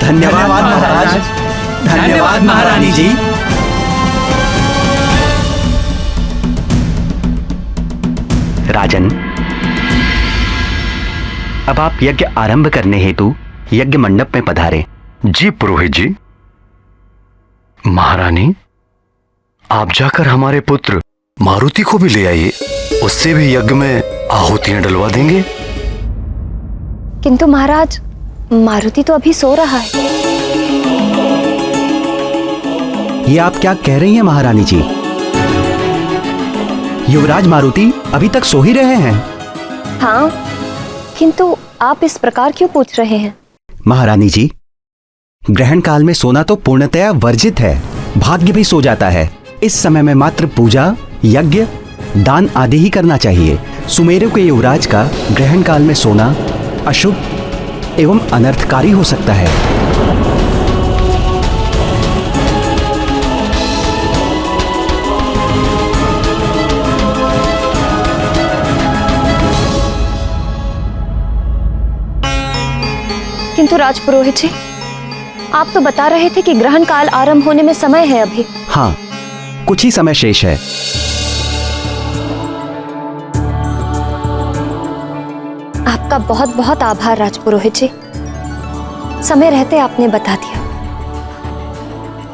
धन्यवाद महाराज। धन्यवाद महारानी जी। राजन, अब आप यज्ञ आरंभ करने हेतु यज्ञ मंडप में पधारे। जी पुरोहित जी। महारानी, आप जाकर हमारे पुत्र मारुति को भी ले आइए, उससे भी यज्ञ में आहुतियां डलवा देंगे। किंतु महाराज, मारुति तो अभी सो रहा है। ये आप क्या कह रही हैं महारानी जी? युवराज मारुति अभी तक सो ही रहे हैं। हाँ, किंतु आप इस प्रकार क्यों पूछ रहे हैं? महारानी जी, ग्रहण काल में सोना तो पूर्णतया वर्जित है। भाग्य भी सो जाता है। इस समय में मात्र पूजा, यज्ञ, दान आदि ही करना चाहिए। सुमेरु के युवराज का ग्रहण काल में सोना अशुभ एवं अनर्थकारी हो सकता है। किंतु राजपुरोहित जी, आप तो बता रहे थे कि ग्रहण काल आरंभ होने में समय है अभी। हाँ, कुछ ही समय शेष है। आपका बहुत बहुत आभार राजपुरोहित जी। समय रहते आपने बता दिया।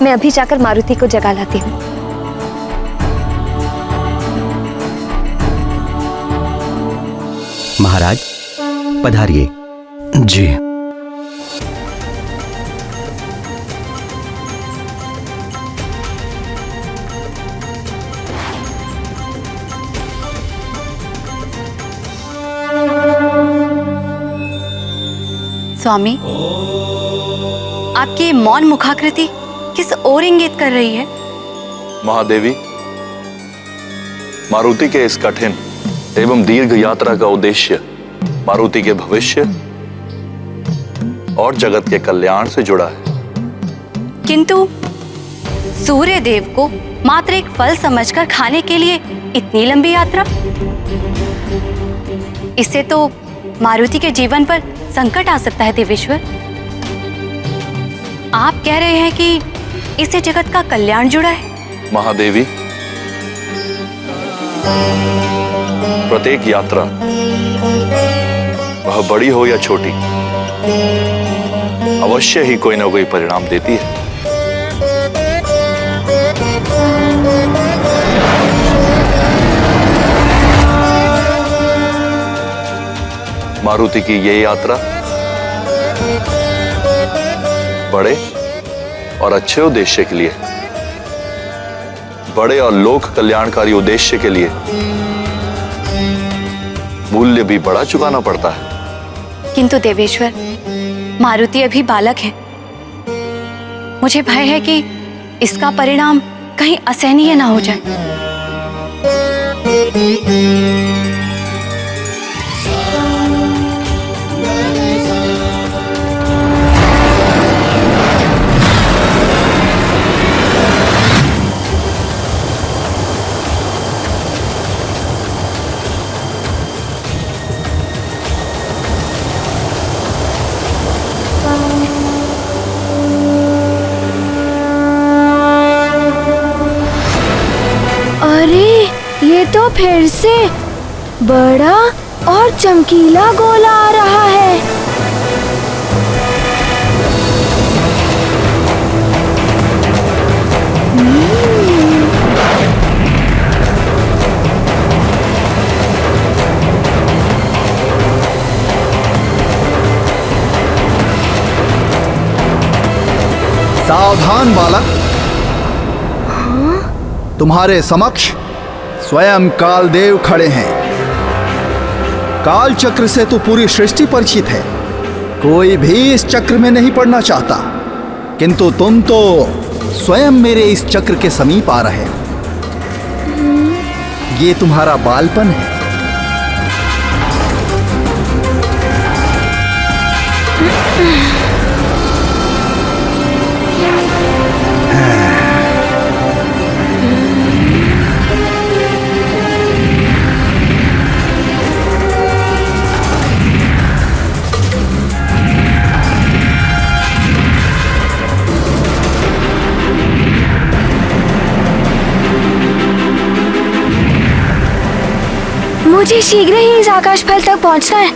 मैं अभी जाकर मारुति को जगा लाती हूँ। महाराज, पधारिए। जी। स्वामी, आपकी मौन मुखाकृति किस ओर इंगित कर रही है? महादेवी, मारुति के इस कठिन एवं दीर्घ यात्रा का उद्देश्य मारुति के भविष्य और जगत के कल्याण से जुड़ा है। किंतु सूर्य देव को मात्र एक फल समझकर खाने के लिए इतनी लंबी यात्रा? इससे तो मारुति के जीवन पर संकट आ सकता है देवेश्वर। आप कह रहे हैं कि इससे जगत का कल्याण जुड़ा है? महादेवी, प्रत्येक यात्रा, वह बड़ी हो या छोटी, अवश्य ही कोई ना कोई परिणाम देती है। मारुति की ये यात्रा बड़े और अच्छे उद्देश्य के लिए, बड़े और लोक कल्याणकारी उद्देश्य के लिए मूल्य भी बड़ा चुकाना पड़ता है। किंतु देवेश्वर, मारुति अभी बालक है। मुझे भय है कि इसका परिणाम कहीं असहनीय ना हो जाए। ये तो फिर से बड़ा और चमकीला गोला आ रहा है। सावधान बालक। तुम्हारे समक्ष स्वयं कालदेव खड़े हैं। काल चक्र से तो पूरी सृष्टि परिचित है। कोई भी इस चक्र में नहीं पड़ना चाहता, किंतु तुम तो स्वयं मेरे इस चक्र के समीप आ रहे हो। ये तुम्हारा बालपन है। मुझे शीघ्र ही इस आकाश फल तक पहुंचना है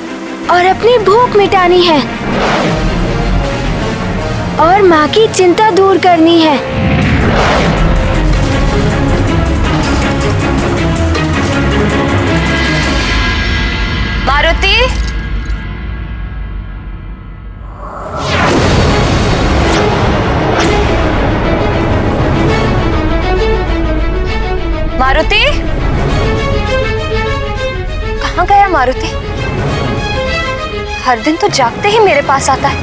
और अपनी भूख मिटानी है और माँ की चिंता दूर करनी है। मारुति, मारुति, कहाँ गया मारुति? हर दिन तो जागते ही मेरे पास आता है,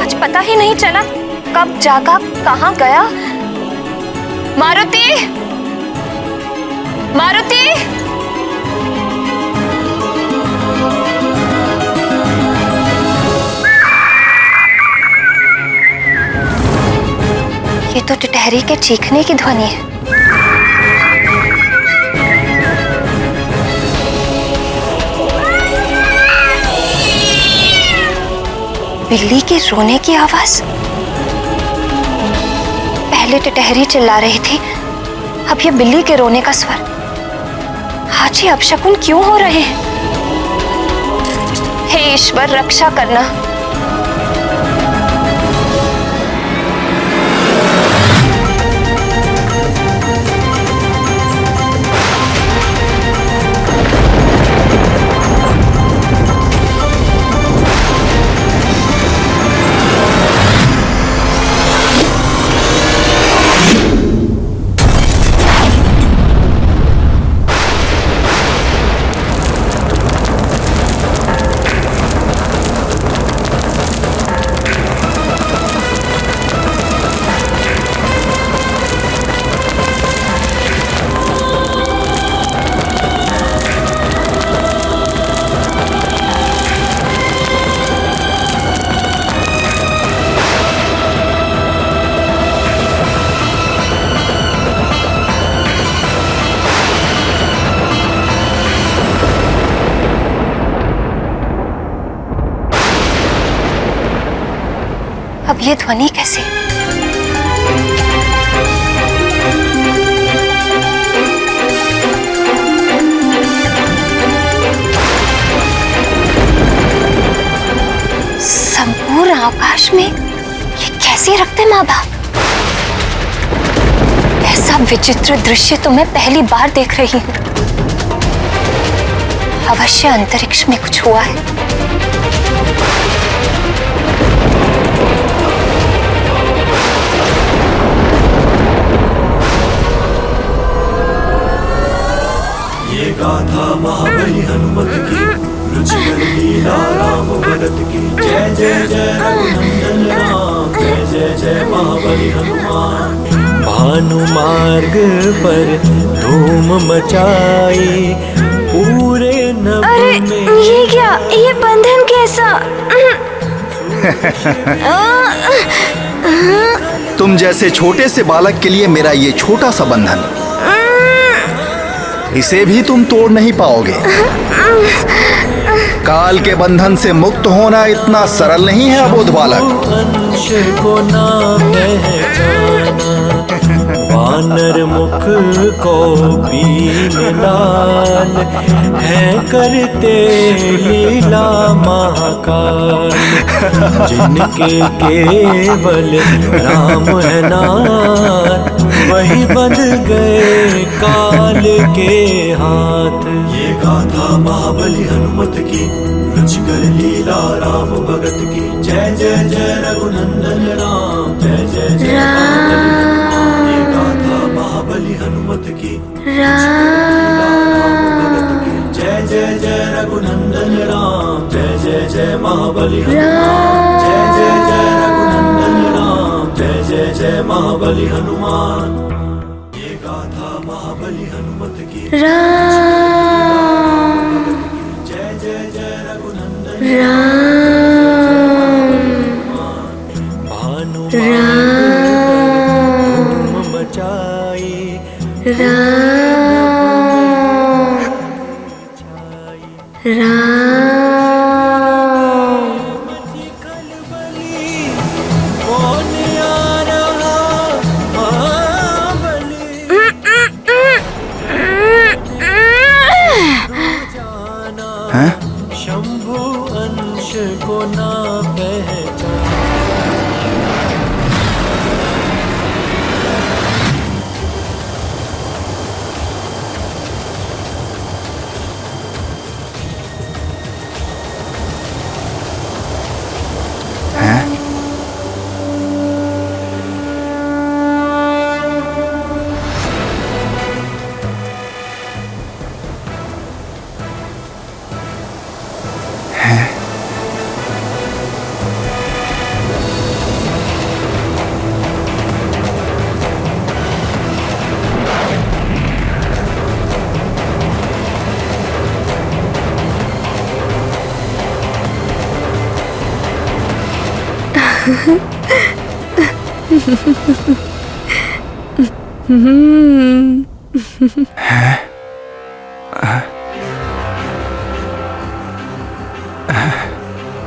आज पता ही नहीं चला कब जागा कहाँ गया। मारुति, मारुति, ये तो टिटहरी के चीखने की ध्वनि है। बिल्ली के रोने की आवाज। पहले टिटहरी चिल्ला रही थी, अब ये बिल्ली के रोने का स्वर। आज ये अपशकुन क्यों हो रहे हैं? हे ईश्वर, रक्षा करना। अब ये ध्वनि कैसे? संपूर्ण आकाश में ये कैसे रखते माँ बाप? ऐसा विचित्र दृश्य तो मैं पहली बार देख रही हूँ। अवश्य अंतरिक्ष में कुछ हुआ है। ये गाथा महाबली हनुमत की, रुचिकर लीला राम भगत की। जय जय जय रघुनंदन राम, जय जय जय महाबली हनुमान। भानु मार्ग पर धूम मचाई पूरे नभ में। ये क्या? ये बंधन कैसा? तुम जैसे छोटे से बालक के लिए मेरा ये छोटा सा बंधन, इसे भी तुम तोड़ नहीं पाओगे। काल के बंधन से मुक्त होना इतना सरल नहीं है अबोध बालक। अंश को ना पहचाना, वानर मुख को बीन लाल, है करते लीला महाकाल। जिनके केवल राम है नाथ, वही बंध गए काल के हाथ। ये गाथा महाबली हनुमत की, रुचिकर लीला राम भगत की। जय जय जय रघुनंदन राम, जय जय जय ये गाथा महाबली हनुमत की, जय जय जय रघुनंदन राम, जय जय जय महाबली हनुमान। जय जय जय रघुनंदन राम, जय जय जय महाबली हनुमान। ये गाथा महाबली हनुमत की, जय जय जय रघुनंदन भानु धूम मचाई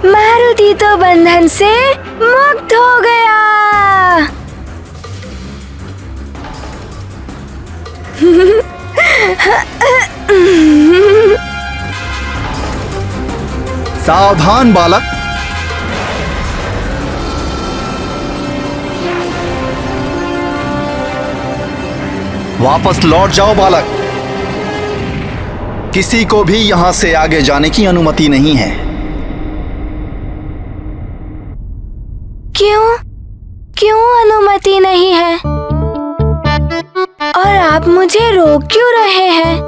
मारुति तो बंधन से मुक्त हो गया। सावधान बालक, वापस लौट जाओ बालक। किसी को भी यहां से आगे जाने की अनुमति नहीं है। क्यों? क्यों अनुमति नहीं है? और आप मुझे रोक क्यों रहे हैं?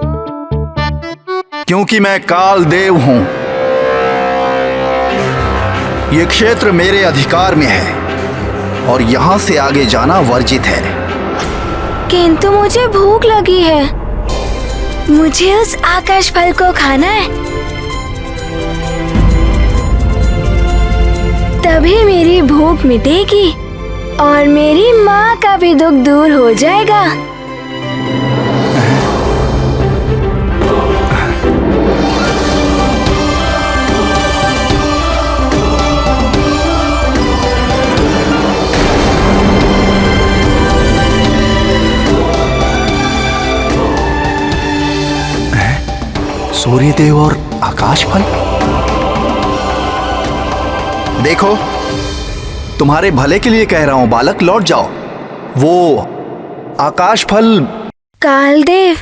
क्योंकि मैं काल देव हूं। ये क्षेत्र मेरे अधिकार में है और यहां से आगे जाना वर्जित है। किंतु मुझे भूख लगी है। मुझे उस आकाश फल को खाना है। तभी मेरी भूख मिटेगी और मेरी माँ का भी दुख दूर हो जाएगा। सूर्यदेव और आकाश फल। देखो, तुम्हारे भले के लिए कह रहा हूं बालक, लौट जाओ। वो आकाश फल। कालदेव,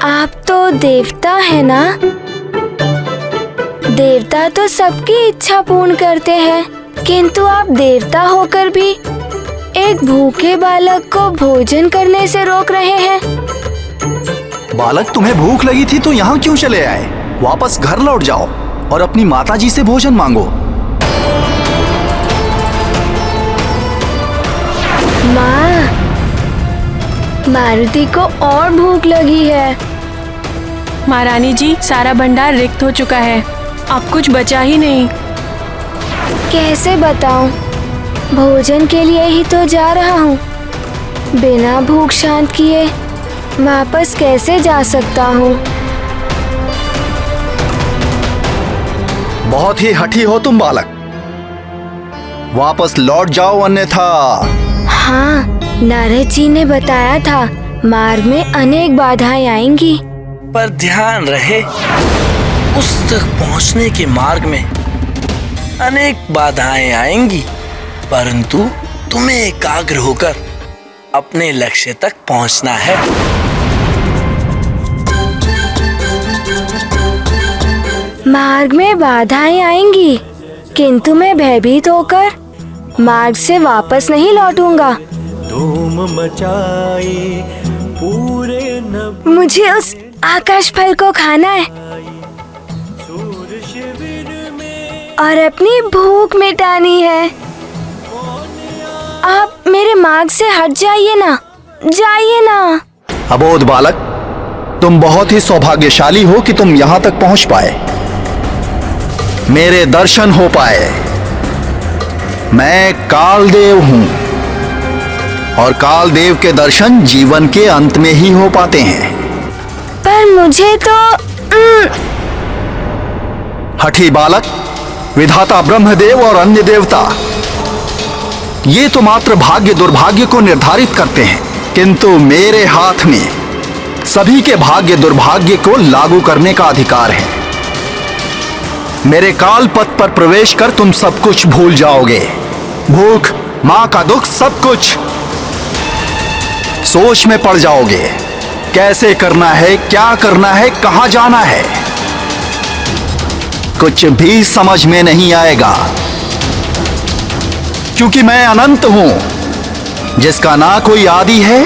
आप तो देवता है ना? देवता तो सबकी इच्छा पूर्ण करते हैं, किंतु आप देवता होकर भी एक भूखे बालक को भोजन करने से रोक रहे हैं। बालक, तुम्हें भूख लगी थी तो यहाँ क्यों चले आए? वापस घर लौट जाओ और अपनी माताजी से भोजन मांगो। माँ, मारुति को और भूख लगी है। महारानी जी, सारा भंडार रिक्त हो चुका है, अब कुछ बचा ही नहीं। कैसे बताऊं? भोजन के लिए ही तो जा रहा हूँ। बिना भूख शांत किए वापस कैसे जा सकता हूँ? बहुत ही हठी हो तुम बालक, वापस लौट जाओ अन्यथा। हाँ, नारद जी ने बताया था मार्ग में अनेक बाधाएं आएंगी। पर ध्यान रहे, उस तक पहुंचने के मार्ग में अनेक बाधाएं आएंगी, परंतु तुम्हें एकाग्र होकर अपने लक्ष्य तक पहुंचना है। मार्ग में बाधाएं आएंगी, किंतु मैं भयभीत होकर मार्ग से वापस नहीं लौटूंगा। धूम मचाई पूरे नभ, मुझे उस आकाश फल को खाना है और अपनी भूख मिटानी है। आप मेरे मार्ग से हट जाइए ना, जाइए ना। अबोध बालक, तुम बहुत ही सौभाग्यशाली हो कि तुम यहाँ तक पहुँच पाए, मेरे दर्शन हो पाए। मैं कालदेव हूँ और कालदेव के दर्शन जीवन के अंत में ही हो पाते हैं। पर मुझे तो हठी बालक, विधाता ब्रह्मदेव और अन्य देवता ये तो मात्र भाग्य दुर्भाग्य को निर्धारित करते हैं, किंतु मेरे हाथ में सभी के भाग्य दुर्भाग्य को लागू करने का अधिकार है। मेरे काल पथ पर प्रवेश कर तुम सब कुछ भूल जाओगे, भूख, मां का दुख, सब कुछ। सोच में पड़ जाओगे, कैसे करना है, क्या करना है, कहां जाना है, कुछ भी समझ में नहीं आएगा। क्योंकि मैं अनंत हूं, जिसका ना कोई आदि है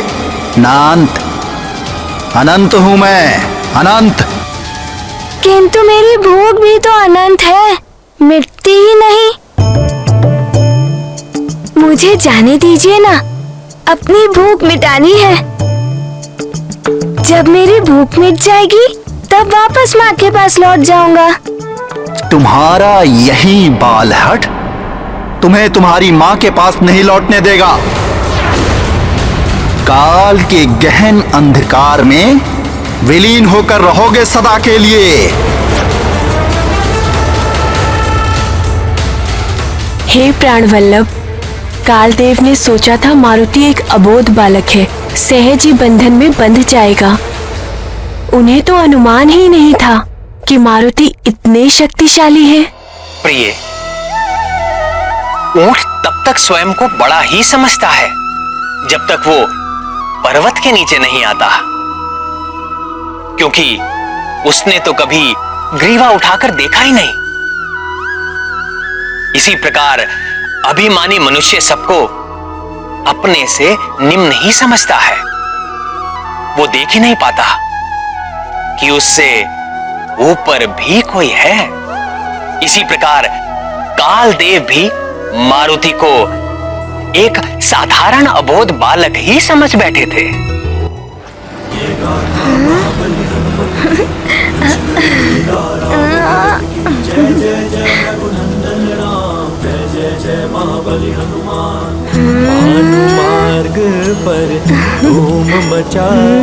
ना अंत। अनंत हूं मैं, अनंत। किंतु मेरी भूख भी तो अनंत है, मिटती ही नहीं। मुझे जाने दीजिए ना, अपनी भूख मिटानी है। जब मेरी भूख मिट जाएगी तब वापस माँ के पास लौट जाऊंगा। तुम्हारा यही बाल हट तुम्हें तुम्हारी माँ के पास नहीं लौटने देगा। काल के गहन अंधकार में विलीन होकर रहोगे सदा के लिए। हे प्राणवल्लभ, कालदेव ने सोचा था मारुति एक अबोध बालक है, सहज ही बंधन में बंध जाएगा। उन्हें तो अनुमान ही नहीं था कि मारुति इतने शक्तिशाली है। प्रिय, ऊंट तब तक स्वयं को बड़ा ही समझता है जब तक वो पर्वत के नीचे नहीं आता, क्योंकि उसने तो कभी ग्रीवा उठाकर देखा ही नहीं। इसी प्रकार अभिमानी मनुष्य सबको अपने से निम्न ही समझता है। वो देख ही नहीं पाता कि उससे ऊपर भी कोई है। इसी प्रकार कालदेव भी मारुति को एक साधारण अबोध बालक ही समझ बैठे थे। जय जय जय रघुनंदन राम, जय जय जय महाबली हनुमान। मार्ग पर धूम मचाए।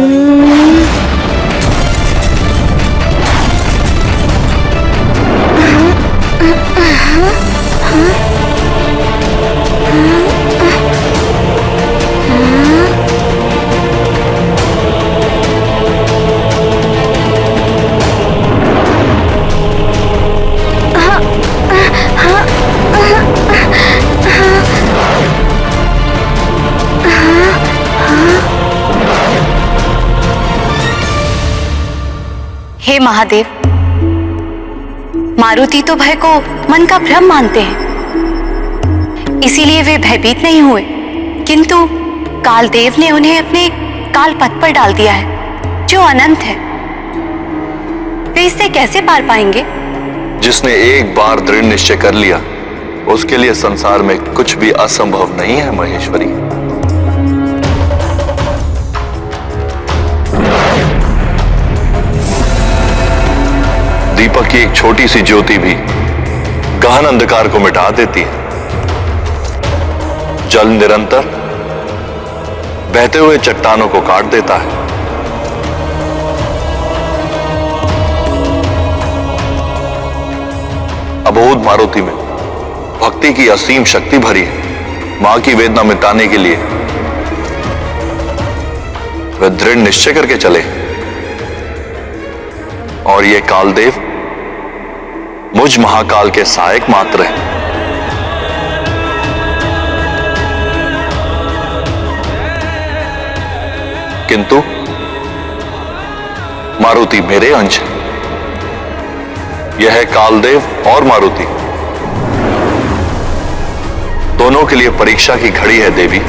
हे महादेव, मारुति तो भय को मन का भ्रम मानते हैं, इसीलिए वे भयभीत नहीं हुए। किंतु कालदेव ने उन्हें अपने काल पथ पर डाल दिया है, जो अनंत है। वे इससे कैसे पार पाएंगे? जिसने एक बार दृढ़ निश्चय कर लिया, उसके लिए संसार में कुछ भी असंभव नहीं है महेश्वरी। दीपक की एक छोटी सी ज्योति भी गहन अंधकार को मिटा देती है। जल निरंतर बहते हुए चट्टानों को काट देता है। अबोध मारुति में भक्ति की असीम शक्ति भरी है। मां की वेदना मिटाने के लिए वे दृढ़ निश्चय करके चले, और ये कालदेव मुझ महाकाल के सहायक मात्र हैं। किंतु मारुति मेरे अंश है। यह है कालदेव और मारुति, दोनों के लिए परीक्षा की घड़ी है देवी।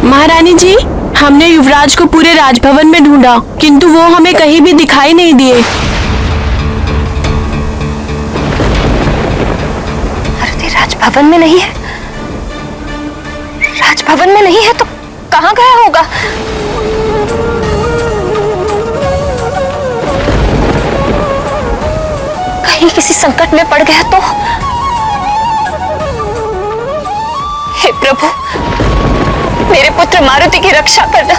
महारानी जी, हमने युवराज को पूरे राजभवन में ढूंढा, किंतु वो हमें कहीं भी दिखाई नहीं दिए। मारुति राजभवन में नहीं है? राजभवन में नहीं है तो कहाँ गया होगा? कहीं किसी संकट में पड़ गया तो? हे प्रभु, मेरे पुत्र मारुति की रक्षा करना।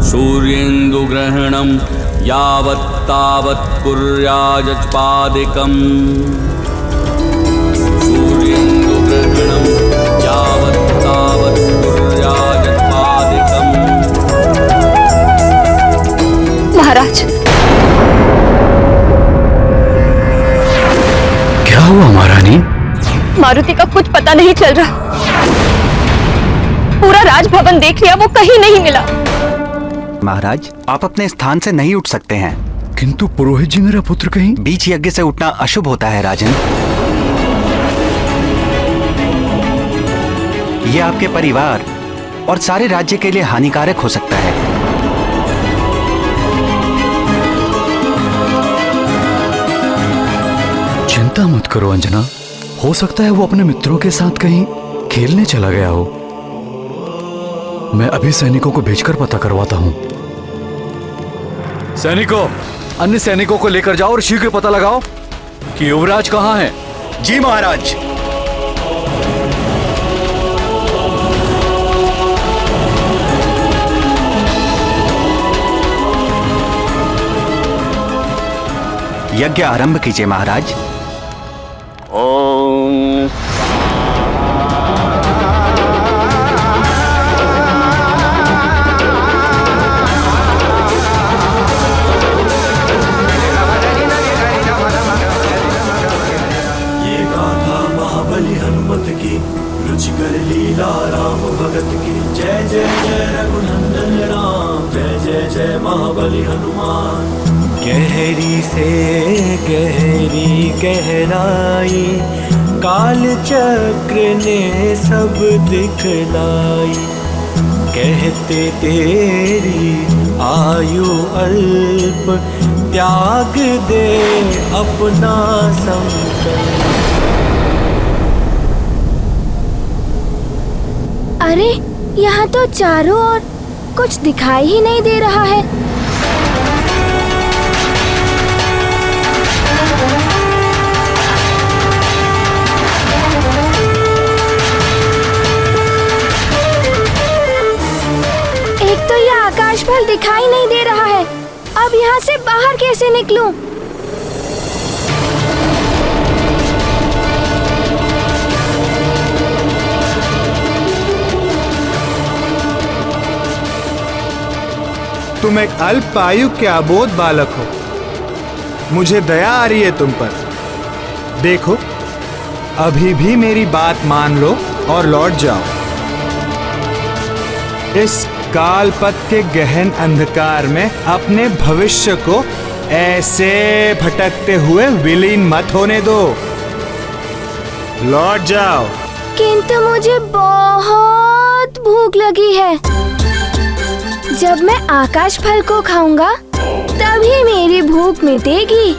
सूर्येन्दुग्रहणं यावत् तावत् कुर्याजपादिकम्। सूर्येन्दुग्रहणं यावत् तावत् कुर्याजपादिकम्। महाराज, क्या हुआ महारानी? मारुति का कुछ पता नहीं चल रहा। पूरा राजभवन देख लिया, वो कहीं नहीं मिला। महाराज, आप अपने स्थान से नहीं उठ सकते हैं। किंतु पुरोहित जी, मेरा पुत्र कहीं? बीच यज्ञ से उठना अशुभ होता है राजन। ये आपके परिवार और सारे राज्य के लिए हानिकारक हो सकता है। चिंता मत करो अंजना, हो सकता है वो अपने मित्रों के साथ कहीं खेलने चला गया हो। मैं अभी सैनिकों को भेजकर पता करवाता हूं। सैनिकों, अन्य सैनिकों को लेकर जाओ और शीघ्र पता लगाओ कि युवराज कहां है। जी महाराज। यज्ञ आरंभ कीजिए महाराज। ओम ये गाथा महाबली हनुमत की, रुचिकर लीला राम भगत की। जय जय जय रघुनंदन राम, जय जय जय महाबली हनुमान। गहरी से गहरी गहराई काल चक्र ने सब दिखलाई। कहते तेरी आयु अल्प, त्याग दे अपना संकल्प। अरे यहाँ तो चारों ओर कुछ दिखाई ही नहीं दे रहा है। एक तो यह आकाश फल दिखाई नहीं दे रहा है। अब यहाँ से बाहर कैसे निकलूं? तुम एक अल्पायु के अबोध बालक हो। मुझे दया आ रही है तुम पर। देखो, अभी भी मेरी बात मान लो और लौट जाओ। इस कालपथ के गहन अंधकार में अपने भविष्य को ऐसे भटकते हुए विलीन मत होने दो। लौट जाओ। किंतु मुझे बहुत भूख लगी है। जब मैं आकाश फल को खाऊंगा तभी मेरी भूख मिटेगी।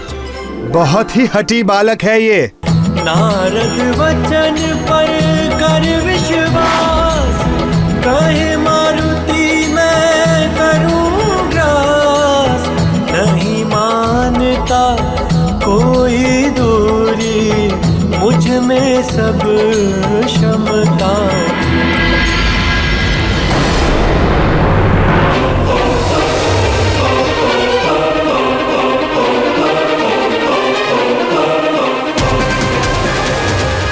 बहुत ही हठी बालक है ये। नारद वचन पर कर विश्वास, कहे मारुति मैं करूं ग्रास। नहीं मानता कोई दूरी, मुझ में सब क्षमता।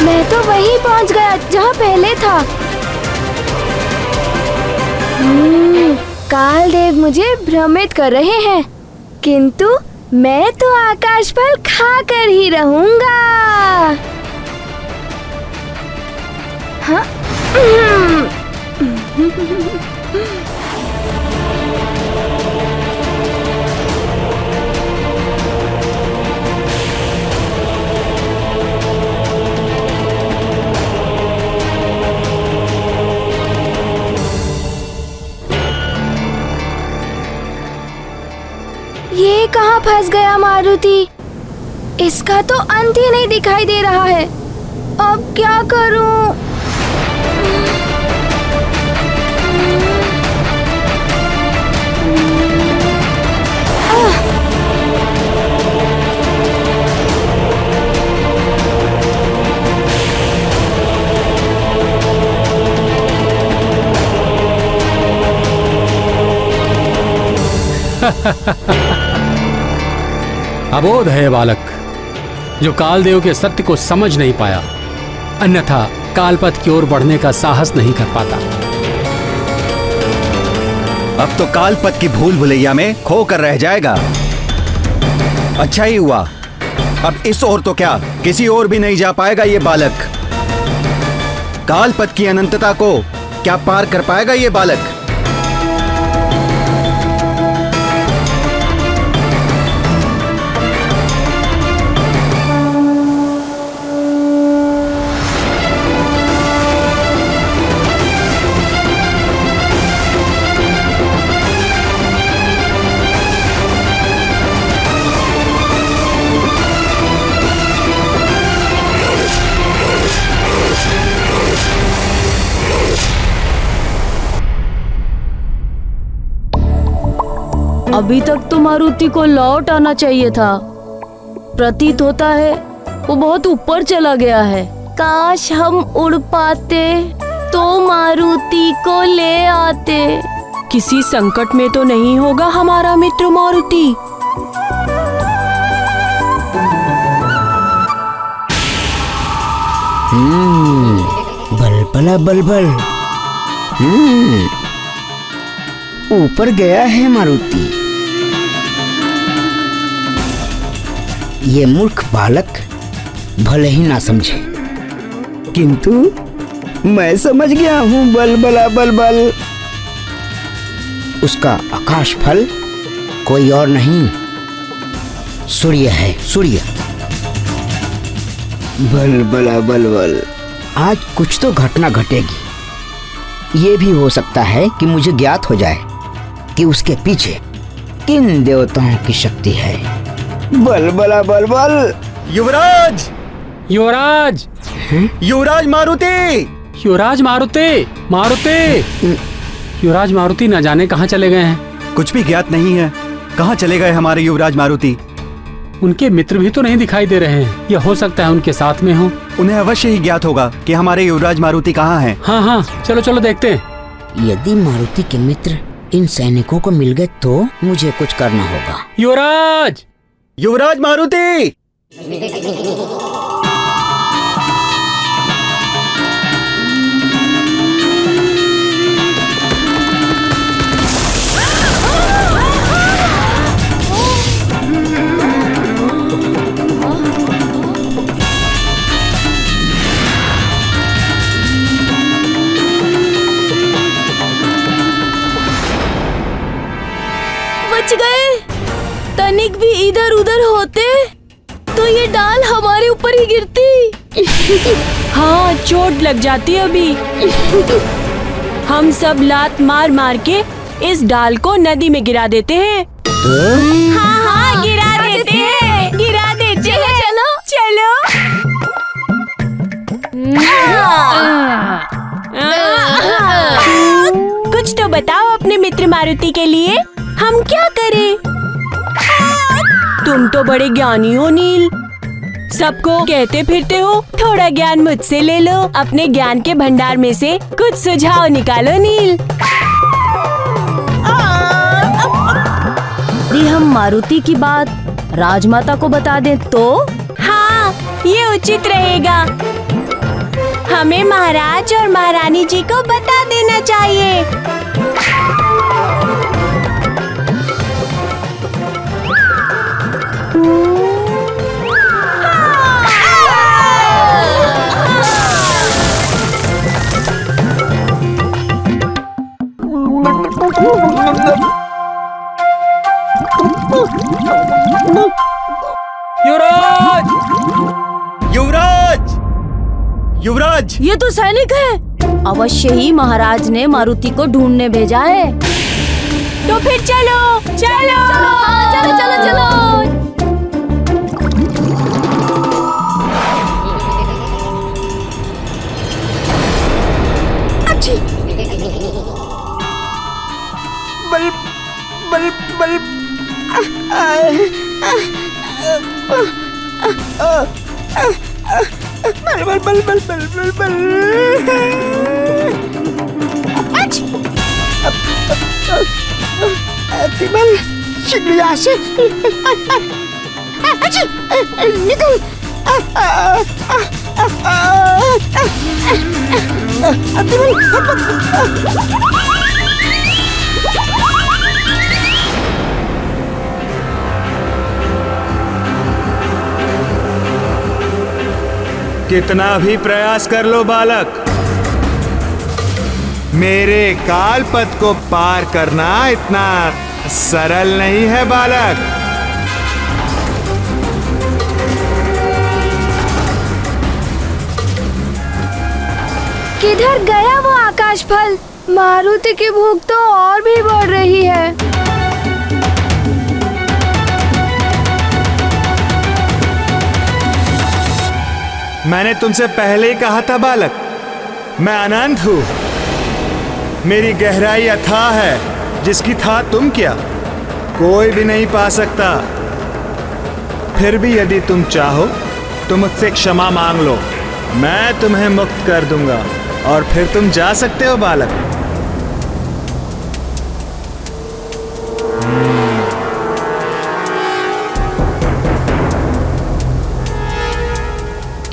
मैं तो वहीं पहुंच गया जहां पहले था। कालदेव मुझे भ्रमित कर रहे हैं, किंतु मैं तो आकाश फल खाकर ही रहूंगा। हाँ? ये कहाँ फंस गया मारुति? इसका तो अंत ही नहीं दिखाई दे रहा है। अब क्या करूं? अबोध है बालक, जो कालदेव के सत्य को समझ नहीं पाया, अन्यथा कालपथ की ओर बढ़ने का साहस नहीं कर पाता। अब तो कालपथ की भूल भुलैया में खो कर रह जाएगा। अच्छा ही हुआ, अब इस ओर तो क्या किसी और भी नहीं जा पाएगा ये बालक। कालपथ की अनंतता को क्या पार कर पाएगा ये बालक? अभी तक तो मारुति को लौट आना चाहिए था। प्रतीत होता है वो बहुत ऊपर चला गया है। काश हम उड़ पाते तो मारुति को ले आते। किसी संकट में तो नहीं होगा हमारा मित्र मारुति। बलबला बलबल। ऊपर गया है मारुति। ये मूर्ख बालक भले ही ना समझे, किंतु मैं समझ गया हूँ। बलबला बलबल, उसका आकाश फल कोई और नहीं, सूर्य है, सूर्य। बलबला बलबल, आज कुछ तो घटना घटेगी। ये भी हो सकता है कि मुझे ज्ञात हो जाए कि उसके पीछे किन देवताओं की शक्ति है। बलबला बलबल। युवराज, युवराज, युवराज मारुति, युवराज मारुति, मारुति, युवराज मारुति न जाने कहाँ चले गए हैं। कुछ भी ज्ञात नहीं है। कहाँ चले गए हमारे युवराज मारुति? उनके मित्र भी तो नहीं दिखाई दे रहे हैं। यह हो सकता है उनके साथ में हो। उन्हें अवश्य ही ज्ञात होगा कि हमारे युवराज मारुति कहाँ हैं। हाँ हाँ, चलो चलो देखते हैं। यदि मारुति के मित्र इन सैनिकों को मिल गए तो मुझे कुछ करना होगा। युवराज, युवराज मारुति। बच गए। तनिक भी इधर उधर होते तो ये डाल हमारे ऊपर ही गिरती। हाँ, चोट लग जाती अभी। हम सब लात मार मार के इस डाल को नदी में गिरा देते हैं। हाँ हाँ, गिरा देते हैं, गिरा देते हैं। चलो चलो। कुछ तो बताओ अपने मित्र मारुति के लिए, हम क्या करें? तुम तो बड़े ज्ञानी हो नील, सबको कहते फिरते हो। थोड़ा ज्ञान मुझसे ले लो। अपने ज्ञान के भंडार में से कुछ सुझाव निकालो नील। यदि हम मारुति की बात राजमाता को बता दें तो? हाँ, ये उचित रहेगा। हमें महाराज और महारानी जी को बता देना चाहिए। युवराज, युवराज, युवराज। ये तो सैनिक है। अवश्य ही महाराज ने मारुति को ढूंढने भेजा है। तो फिर चलो चलो चलो चलो चलो। बल बल बल बल बल बल बल बल बल। तिमल, शीघ्र यहाँ से निकल। कितना भी प्रयास कर लो बालक, मेरे काल पथ को पार करना इतना सरल नहीं है बालक। किधर गया वो आकाश फल? मारुति की भूख तो और भी बढ़ रही है। मैंने तुमसे पहले ही कहा था बालक, मैं अनंत हूं। मेरी गहराई अथाह है, जिसकी था तुम क्या। कोई भी नहीं पा सकता। फिर भी यदि तुम चाहो तो मुझसे क्षमा मांग लो, मैं तुम्हें मुक्त कर दूंगा और फिर तुम जा सकते हो बालक।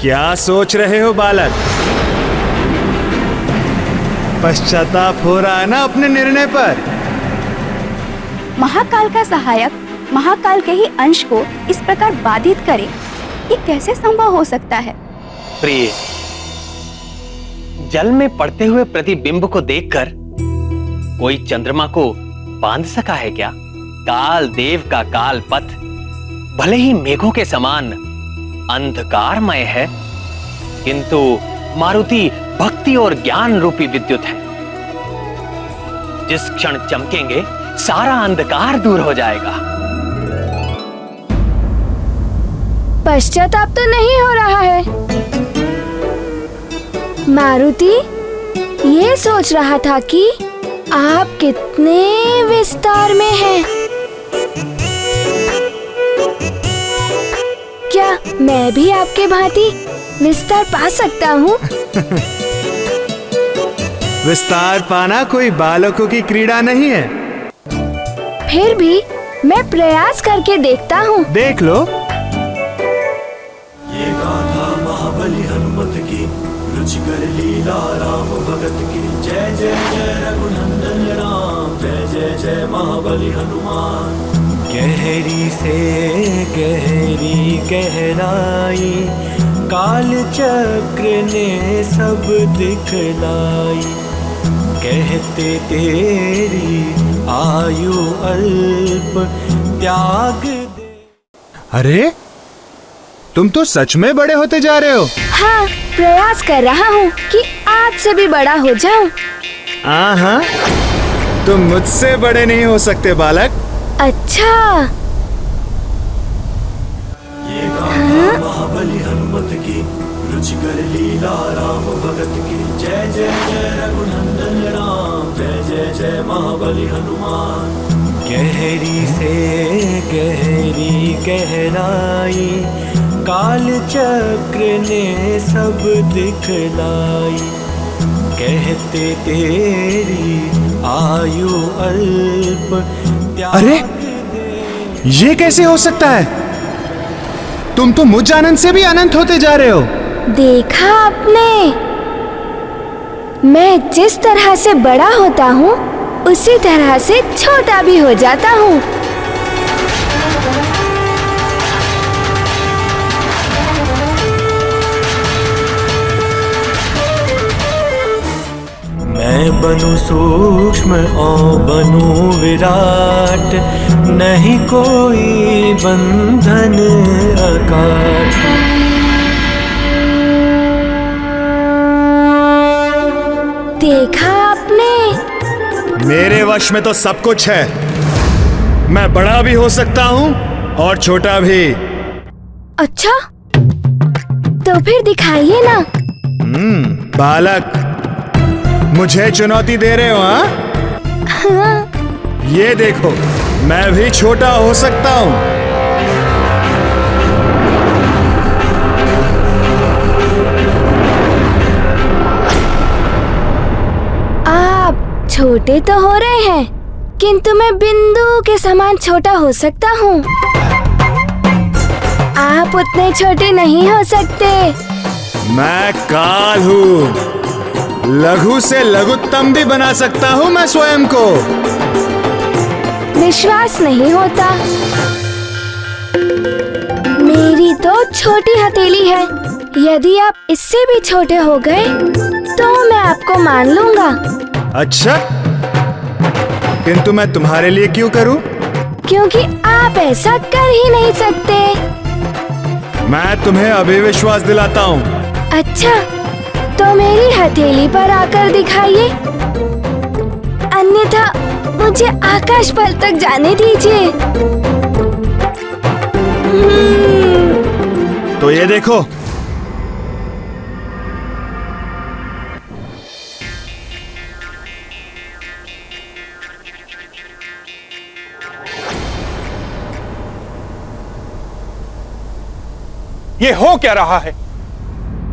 क्या सोच रहे हो बालक? पश्चाताप हो रहा है ना अपने निर्णय पर? महाकाल का सहायक महाकाल के ही अंश को इस प्रकार बाधित करे, ये कैसे संभव हो सकता है? प्रिय, जल में पड़ते हुए प्रतिबिंब को देखकर कोई चंद्रमा को बांध सका है क्या? काल देव का काल पथ भले ही मेघों के समान अंधकारमय है, किंतु मारुति भक्ति और ज्ञान रूपी विद्युत है। जिस क्षण चमकेंगे सारा अंधकार दूर हो जाएगा। पश्चाताप तो नहीं हो रहा है। मारुति ये सोच रहा था कि आप कितने विस्तार में हैं। क्या मैं भी आपके भांति विस्तार पा सकता हूँ? विस्तार पाना कोई बालकों की क्रीड़ा नहीं है। फिर भी मैं प्रयास करके देखता हूँ। देख लो। ये गाथा महाबली हनुमत की, रुचिकर लीला राम भगत की। जय जय जय रघुनंदन राम, जय जय जय महाबली हनुमान। गहरी से गहरी गहराई, काल चक्र ने सब दिखलाई। कहते तेरी आयु अल्प, त्याग दे। अरे तुम तो सच में बड़े होते जा रहे हो। हाँ, प्रयास कर रहा हूँ कि आपसे भी बड़ा हो जाऊँ। हाँ, तुम मुझसे बड़े नहीं हो सकते बालक। अच्छा। ये गाथा महाबली हनुमत की, रुचिकर लीला राम भगत की। जय जय जय रघुनंदन राम, जय जय जय महाबली हनुमान। गहरी से गहरी गहराई, काल चक्र ने सब दिखलाई। कहते तेरी आयु अल्प, अरे ये कैसे हो सकता है? तुम तो मुझ अनंत से भी अनंत होते जा रहे हो। देखा आपने, मैं जिस तरह से बड़ा होता हूँ उसी तरह से छोटा भी हो जाता हूँ। मैं बनूं सूक्ष्म और बनूं विराट, नहीं कोई बंधन अकाट। देखा आपने, मेरे वश में तो सब कुछ है। मैं बड़ा भी हो सकता हूँ और छोटा भी। अच्छा, तो फिर दिखाइए ना। बालक, मुझे चुनौती दे रहे हो? हाँ? ये देखो, मैं भी छोटा हो सकता हूँ। आप छोटे तो हो रहे हैं, किंतु मैं बिंदु के समान छोटा हो सकता हूँ। आप उतने छोटे नहीं हो सकते। मैं काल हूँ, लघु से लघुत्तम भी बना सकता हूँ मैं स्वयं को। विश्वास नहीं होता। मेरी तो छोटी हथेली है, यदि आप इससे भी छोटे हो गए तो मैं आपको मान लूंगा। अच्छा, किंतु मैं तुम्हारे लिए क्यों करूं? क्योंकि आप ऐसा कर ही नहीं सकते। मैं तुम्हें अभी विश्वास दिलाता हूँ। अच्छा, तो मेरी हथेली पर आकर दिखाइए, अन्यथा मुझे आकाश पल तक जाने दीजिए। तो ये देखो। ये हो क्या रहा है?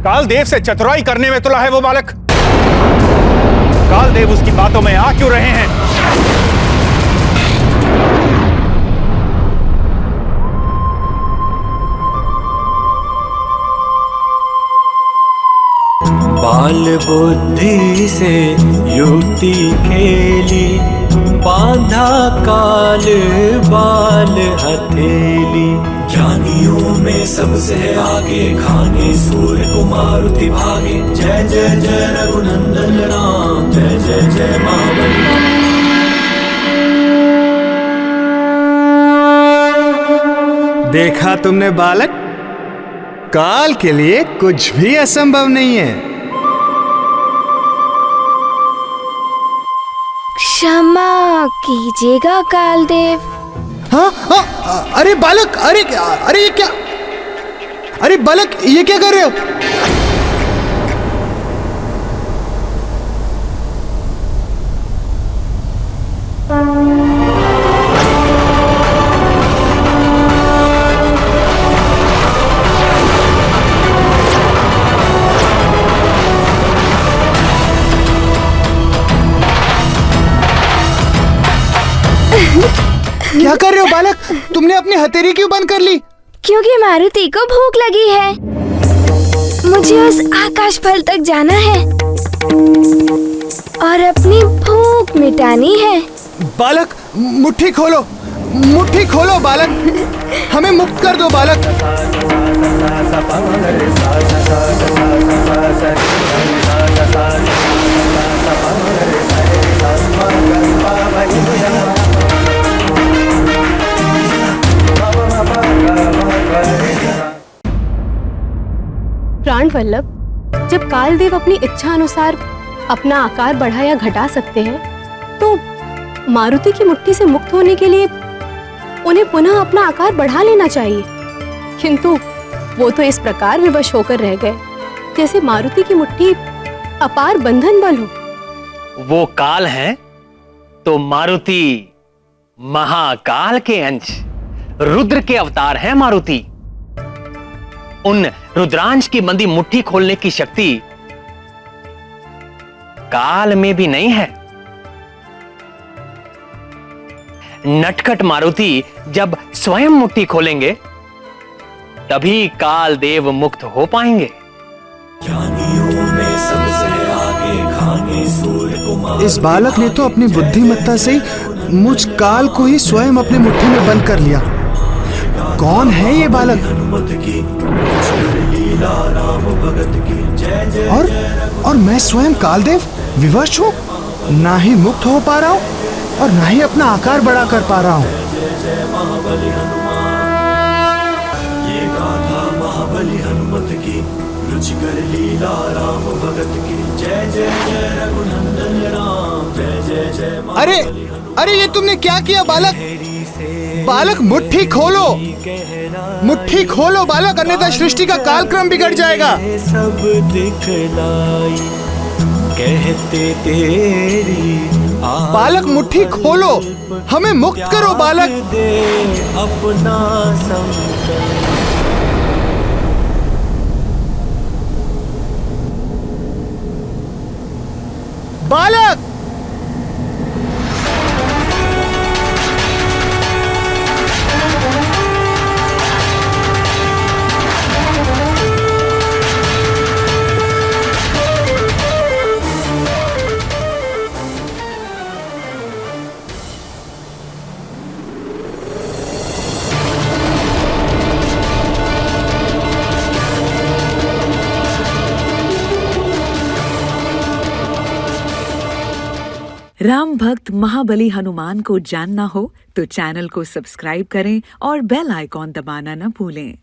कालदेव से चतुराई करने में तुला है वो बालक। कालदेव उसकी बातों में आ क्यों रहे हैं? बाल बुद्धि से युक्ति खेली, बांधा काल बाल हथेली। ज्ञानियों में सबसे आगे, खाने सूर्य को मारुति भागे। जय जय जय रघुनंदन राम, जय जय जय महाबली। देखा तुमने बालक, काल के लिए कुछ भी असंभव नहीं है। क्षमा कीजिएगा कालदेव। हाँ हाँ, अरे बालक, अरे अरे ये क्या, अरे बालक ये क्या कर रहे हो? क्या कर रहे हो बालक? तुमने अपनी हथेली क्यों बंद कर ली? क्योंकि मारुति को भूख लगी है। मुझे उस आकाश फल तक जाना है और अपनी भूख मिटानी है। बालक मुट्ठी खोलो, मुट्ठी खोलो बालक, हमें मुक्त कर दो बालक। प्राण वल्लभ, जब कालदेव अपनी इच्छा अनुसार अपना आकार बढ़ा या घटा सकते हैं, तो मारुति की मुट्ठी से मुक्त होने के लिए उन्हें पुनः अपना आकार बढ़ा लेना चाहिए। किंतु वो तो इस प्रकार विवश होकर रह गए जैसे मारुति की मुट्ठी अपार बंधन बल हो। वो काल हैं तो मारुति महाकाल के अंश, रुद्र के अवतार हैं मारुति। उन रुद्रांश की बंदी मुट्ठी खोलने की शक्ति काल में भी नहीं है। नटखट मारुति जब स्वयं मुट्ठी खोलेंगे तभी काल देव मुक्त हो पाएंगे। इस बालक ने तो अपनी बुद्धिमत्ता से मुझ काल को ही स्वयं अपनी मुट्ठी में बंद कर लिया। कौन है ये बालक? और मैं स्वयं कालदेव विवश हूँ, ना ही मुक्त हो पा रहा हूँ और ना ही अपना आकार बड़ा कर पा रहा हूँ। ये गाथा महाबली हनुमत की, रुचिकर लीला राम भगत की। जय जय जय रघुनंदन राम, जय जय जय। अरे अरे ये तुमने क्या किया बालक? बालक मुट्ठी खोलो, मुट्ठी खोलो बालक, अन्यथा सृष्टि का कालक्रम बिगड़ जाएगा। सब दिखलाई कहते तेरी बालक मुट्ठी खोलो, हमें मुक्त करो बालक। दे अपना संकल्प। बालक राम भक्त महाबली हनुमान को जानना हो तो चैनल को सब्सक्राइब करें और बेल आइकॉन दबाना न भूलें।